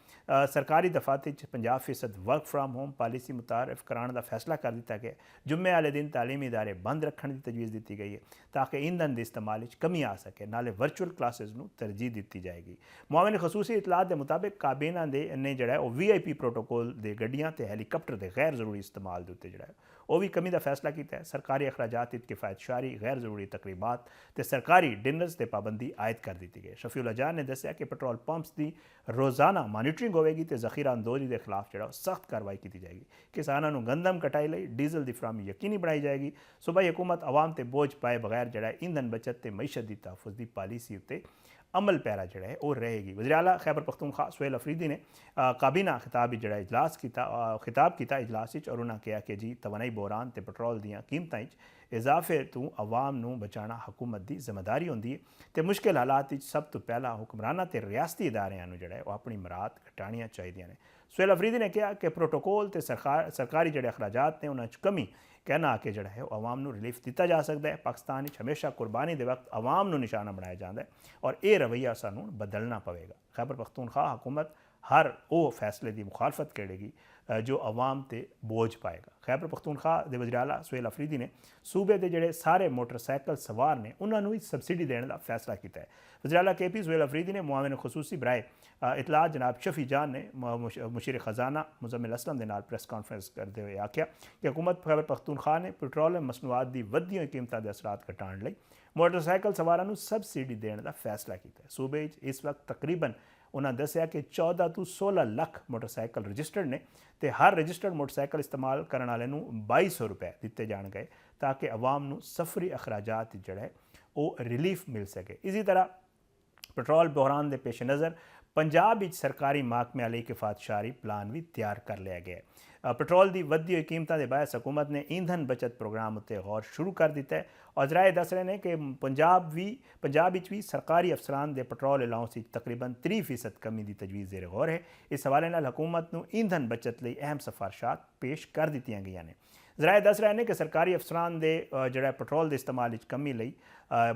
सरकारी दफातर 50% वर्क फ्राम होम पॉलिसी मुतारफ कराने का फैसला कर दिया गया। जुम्मे वाले दिन तालीमी इदारे बंद रखने की तजवीज़ दी गई है ताकि ईंधन के इस्तेमाल कमी आ सके। नाले वर्चुअल क्लासेस नूं तरजीह दी जाएगी। मुआविन खसूसी इतलात के मुताबिक काबीना ने जिहड़ा है VIP प्रोटोकोल दे गड्डियां ते हैलीकॉप्टर के गैर जरूरी इस्तेमाल के उत्ते जिहड़ा है वो भी कमी का फैसला किया है। सरकारी अखराजात किफ़ायतशारी गैर जरूरी तकरीबात ते सरकारी डिनर्स ते पाबंदी आयद कर दी गई। शफीउल्लाह जान ने दस्सिया कि पेट्रोल पंप्स की रोज़ाना मॉनिटरिंग होगी तो ज़ख़ीरा अंदोज़ी के खिलाफ जो सख्त कार्रवाई की जाएगी। किसानों को गंदम कटाई लई डीजल की फराहमी यकीनी बनाई जाएगी। सूबाई हुकूमत आवाम ते बोझ पाए बगैर जो ईंधन बचत ते मईशत की तहफ़ुज़ की पॉलिसी उत्ते अमल पैरा जो है वो रहेगी। वज़ीर आला खैबर पख्तूनख्वा सुहेल अफरीदी ने काबीना खिताब जो इजलास खिताब किया इजलास और उन्होंने कहा कि जी तवानाई बहरान ते पेट्रोल दीयां कीमतां इजाफे तो आवाम नूं बचाना हुकूमत की जिम्मेदारी होंदी है तो मुश्किल हालात सब तो पहला हुक्मराना ते रियासती इदारियां नूं जिहड़ा है वो अपनी मराद घटाणियां चाहिए ने। सुहेल अफरीदी ने कहा कि प्रोटोकोल ते सरकारी जिहड़े अखराजात ने उन्हां च कमी कहना कि जो है आवाम नूं रिलीफ दिता जा सकता है। पाकिस्तान हमेशा कुर्बानी के वक्त आवाम नूं निशाना बनाया जाता है और ये रवैया सानूं बदलना पवेगा। खैबर पख्तूनख्वा हुकूमत हर वो फैसले की मुखालफत करेगी जो अवाम ते बोझ पाएगा। खैबर पख्तूनख्वा के वज़ीर आला सुहेल अफरीदी ने सूबे के जोड़े सारे मोटरसाइकिल सवार ने उन्होंने भी सबसिडी देने का फैसला किया है। वज़ीर आला KP सुहेल अफरीदी ने मुआविन खसूसी बराए इतला जनाब शफी जान ने मुशीर खजाना मुजम्मिल असलम के नाल प्रेस कॉन्फ्रेंस करते हुए आख्या कि हुकूमत खैबर पख्तूनख्वा ने पेट्रोलियम मसनूआत की वधियों कीमतों के असरात घटाने लई मोटरसाइकिल सवारों सबसिडी देने का फैसला किया है। सूबे इस वक्त तकरीबन उन्होंने दसिया कि 14 तो 16 लाख मोटरसाइकिल रजिस्टर्ड ने तो हर रजिस्टर्ड मोटरसाइकिल इस्तेमाल करने वाले 2200 रुपए दिते जान गए ताकि अवाम को सफरी अखराजात जड़ा है वो रिलीफ मिल सके। इसी तरह पेट्रोल बहरान के पेश नज़र पंजाब सरकारी महकमे वाले किफायतशारी प्लान भी तैयार कर लिया गया है। पेट्रोल की वधी हुई कीमतों के बायस हुकूमत ने ईंधन बचत प्रोग्राम उत्ते गौर शुरू कर दिता है और जराए दस रहे हैं कि पंजाब भी सरकारी अफसरान के पेट्रोल अलाउंस तकरीबन 30% कमी की तजवीज़ जेर गौर है। इस हवाले नाल हुकूमत को ईंधन बचत लिए अहम सिफारिशात पेश कर दी गई ने। जराए दस रहे हैं कि सरकारी अफसरान के जोड़ा पेट्रोल के इस्तेमाल कमी लई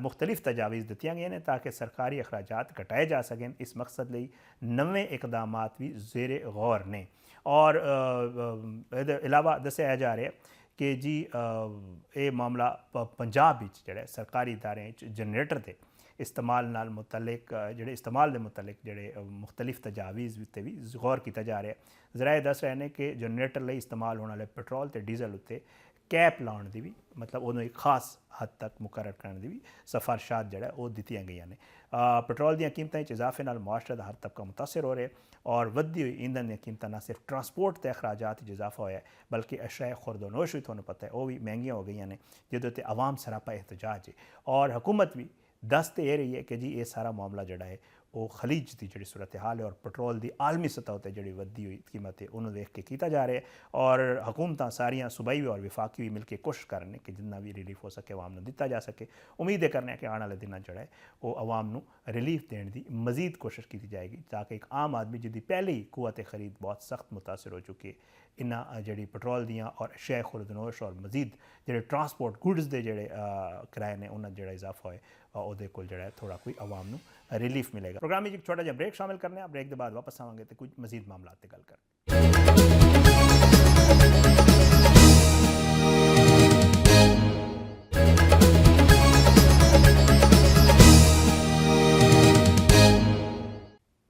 मुख्तलिफ तजावीज़ दी गई हैं ताकि सरकारी अखराजात घटाए जा सकें। इस मकसद लई नवे इकदाम भी जेर गौर ने और इलावा दसिया जा रहा है कि जी ये मामला पंजाब जोड़े सरकारी इदारे जनरेटर के इस्तेमाल नाल मुतलिक जोड़े इस्तेमाल के मुतलिक जोड़े मुख्तलिफ तजावीज़ उत्ते भी गौर किया जा रहा है। जराए दस रहे हैं कि जनरेटर लिए इस्तेमाल होने वाले पेट्रोल तो डीजल उत्ते कैप लाने की भी मतलब उन्होंने एक खास हद तक मुकर्रर करने की भी सिफारिशात जोड़ा वो दी गई ने। पेट्रोल दी कीमतों इजाफे नाल मुआशरे का हर तबका मुतासर हो रहा है और वधी हुई ईंधन दी कीमतें न सिर्फ ट्रांसपोर्ट के अखराजात इजाफा होया है बल्कि अशाए खुरदोनोश भी थोड़ा पता है वो भी महंगियाँ हो गई ने जिदे आवाम सरापा एहतजाज है और हुकूमत भी दस तो यह रही है कि जी ये सारा मामला जोड़ा है वो खलीज की जी सूरत हाल है और पेट्रोल की आलमी सतह पर जी वधी हुई कीमत है उन्होंने देख के किया जा रहा है और हुकूमत सारिया सूबाई और विफाकी भी मिलकर कोशिश कर रहे कि जितना भी रिलीफ हो सके आवाम को दिता जा सके। उम्मीद करने कि आने वाले दिन जोड़ा है वो आवाम को रिलीफ देने की मजीद कोशिश की जाएगी ताकि एक आम आदमी जिसकी पहले ही कुव्वत खरीद बहुत सख्त मुतासर हो चुकी है इन्होंने जी पेट्रोल दियाँ और अशाए खुरदनोश और मजीद जोड़े ट्रांसपोर्ट गुड्स के जोड़े किराए ने उन्होंने जो इजाफा है ਉਹਦੇ ਕੋਲ ਜਿਹੜਾ ਥੋੜਾ ਕੋਈ ਆਵਾਮ ਨੂੰ ਰਿਲੀਫ ਮਿਲੇਗਾ। प्रोग्राम में एक छोटा ਜਿਹਾ ब्रेक शामिल करने ब्रेक के बाद वापस आवांगे तो कुछ मजीद मामलों पर गल कर।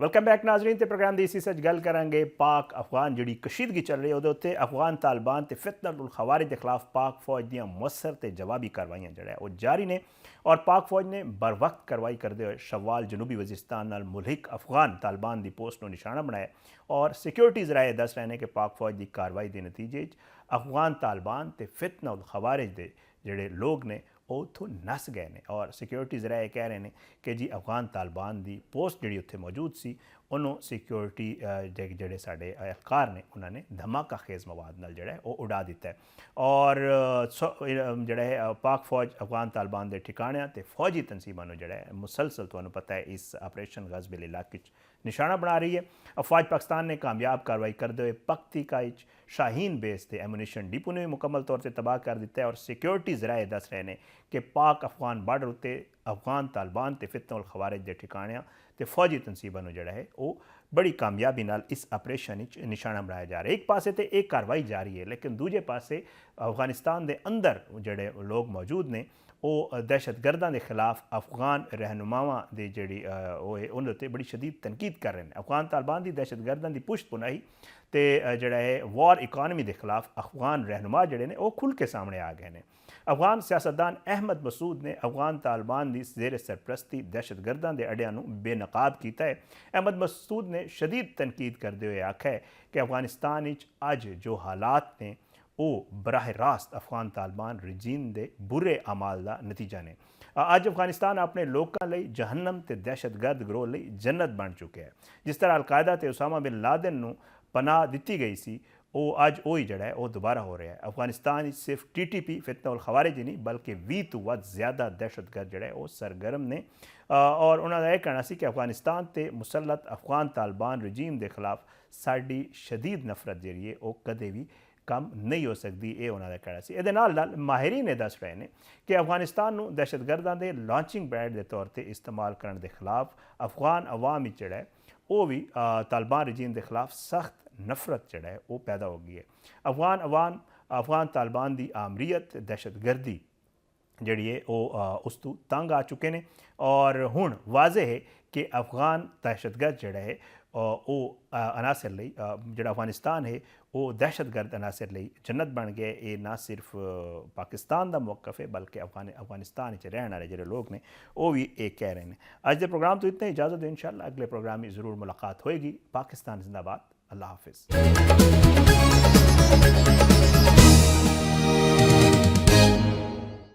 वेलकम बैक नाजरीन ते प्रोग्राम की इसी सच गल करांगे पाक अफगान जी कशीदगी चल रही है वो उत्ते अफगान तालिबान ते फितनतुल खवारिज के खिलाफ पाक फौज दी मुअस्सर ते जवाबी कार्रवाइयां जड़ा वो जारी ने और पाक फौज ने बर वक्त कार्रवाई करते हुए शवाल जनूबी वजीस्तान नाल मुल्हिक अफगान तालिबान की पोस्ट को निशाना बनाया और सिक्योरिटीज़ राय दस रहे हैं कि पाक फौज की कार्रवाई के नतीजे अफगान तालिबान ते फितनतुल खवारिज के जोड़े लोग ने वो उतों नस गए हैं और सिक्योरिटीज़ राय कह रहे हैं कि जी अफगान तालिबान की पोस्ट जी उत्थे मौजूद सी उन्होंने सिक्योरिटी जोड़े साढ़े एहलकार ने उन्होंने धमाका खेज़ मवाद नाल जोड़ा है वो उड़ा दिता है और जोड़ा है पाक फौज अफगान तालिबान के ठिकाणियां ते फौजी तनसीबां नूं जोड़ा है मुसलसल तुहानूं पता है इस ऑपरेशन गज़बिल इलाके निशाना बना रही है। अफवाज पाकिस्तान ने कामयाब कार्रवाई करते हुए पख्तिका शाहीन बेस के एमुनेशन डिपो ने मुकम्मल तौर पर तबाह कर दिता है और सिक्योरिटीज़ राय दस रहे हैं कि पाक अफगान बार्डर उत्ते अफगान तालिबान ते फितनतुल खवारिज के ठिकाणियां ते फौजी तनसीबां नूं जोड़ा है वो बड़ी कामयाबी नाल इस ऑपरेशन निशाना बनाया जा रहा है। एक पासे तो एक कार्रवाई जारी है लेकिन दूजे पासे अफगानिस्तान के अंदर जोड़े लोग मौजूद ने वो दहशतगर्दां के खिलाफ अफगान रहनुमावां की जी उन्होंने बड़ी शदीद तनकीद कर रहे हैं। अफगान तालिबान की दहशतगर्दां की पुष्ट पुनाही तो जोड़ा है वॉर इकानमी के खिलाफ अफगान रहनुमा जोड़े ने वो खुल के सामने आ गए हैं। अफगान सियासतदान अहमद मसूद ने अफगान तालिबान की जेर सरप्रस्ती दहशतगर्दां के अड्डियां बेनकाब किया है। अहमद मसूद ने शदीद तनकीद करते हुए आखा है कि अफगानिस्तान अज जो हालात ने वो बराह रास्त अफगान तालिबान रजीम के बुरे अमाल का नतीजा ने। अज अफगानिस्तान अपने लोगों लिए जहन्नम ते दहशतगर्द गिरोह लिए जन्नत बन चुके हैं। जिस तरह अलकायदा ते उसामा बिन लादेन नूं पनाह दी गई सी वो अज वही जड़ा है वो दोबारा हो रहा है। अफगानिस्तान सिर्फ TTP फितनतुल खवारिज ही नहीं बल्कि 20 तो वध ज़्यादा दहशतगर्द जड़ा है वो सरगर्म ने और उन्होंने यह कहना सी कि अफगानिस्तान ते मुसलत अफगान तालिबान रजीम के खिलाफ साड़ी शदीद नफरत जी है वो कदे भी कम नहीं हो सकती। ये उन्होंने कहना सी। ये माहिरीन ने दस रहे हैं कि अफगानिस्तान नूं दहशतगर्दां दे लॉन्चिंग पैड के तौर पर इस्तेमाल करने के खिलाफ अफगान अवाम जड़ा है ਉਹ ਵੀ ਤਾਲਿਬਾਨ ਰਜੀਮ ਦੇ ਖਿਲਾਫ ਸਖਤ ਨਫ਼ਰਤ ਜਿਹੜਾ ਹੈ ਉਹ ਪੈਦਾ ਹੋ ਗਈ ਹੈ। ਅਫਗਾਨ ਤਾਲਿਬਾਨ ਦੀ ਆਮਰੀਅਤ ਦਹਿਸ਼ਤਗਰਦੀ ਜਿਹੜੀ ਹੈ ਉਹ ਉਸ ਤੋਂ ਤੰਗ ਆ ਚੁੱਕੇ ਨੇ ਔਰ ਹੁਣ ਵਾਜ਼ਿਹ ਹੈ ਕਿ ਅਫਗਾਨ ਦਹਿਸ਼ਤਗਰਦ ਜਿਹੜਾ ਹੈ ਉਹ ਅਨਾਸਰ ਲਈ ਜਿਹੜਾ ਅਫਗਾਨਿਸਤਾਨ ਹੈ ਉਹ ਦਹਿਸ਼ਤਗਰਦ ਅਨਾਸਰ ਲਈ ਜੰਨਤ ਬਣ ਗਿਆ। ਇਹ ਨਾ ਸਿਰਫ ਪਾਕਿਸਤਾਨ ਦਾ ਮੌਕਫ ਹੈ ਬਲਕਿ ਅਫਗਾਨਿਸਤਾਨ ਵਿੱਚ ਰਹਿਣ ਵਾਲੇ ਜਿਹੜੇ ਲੋਕ ਨੇ ਉਹ ਵੀ ਇਹ ਕਹਿ ਰਹੇ ਨੇ। ਅੱਜ ਦੇ ਪ੍ਰੋਗਰਾਮ ਤੋਂ ਇਤਨਾ ਇਜਾਜ਼ਤ ਦਿਓ, इंशाअल्लाह अगले प्रोग्राम में ज़रूर मुलाकात होएगी। पाकिस्तान जिंदाबाद। अल्लाह हाफिज़।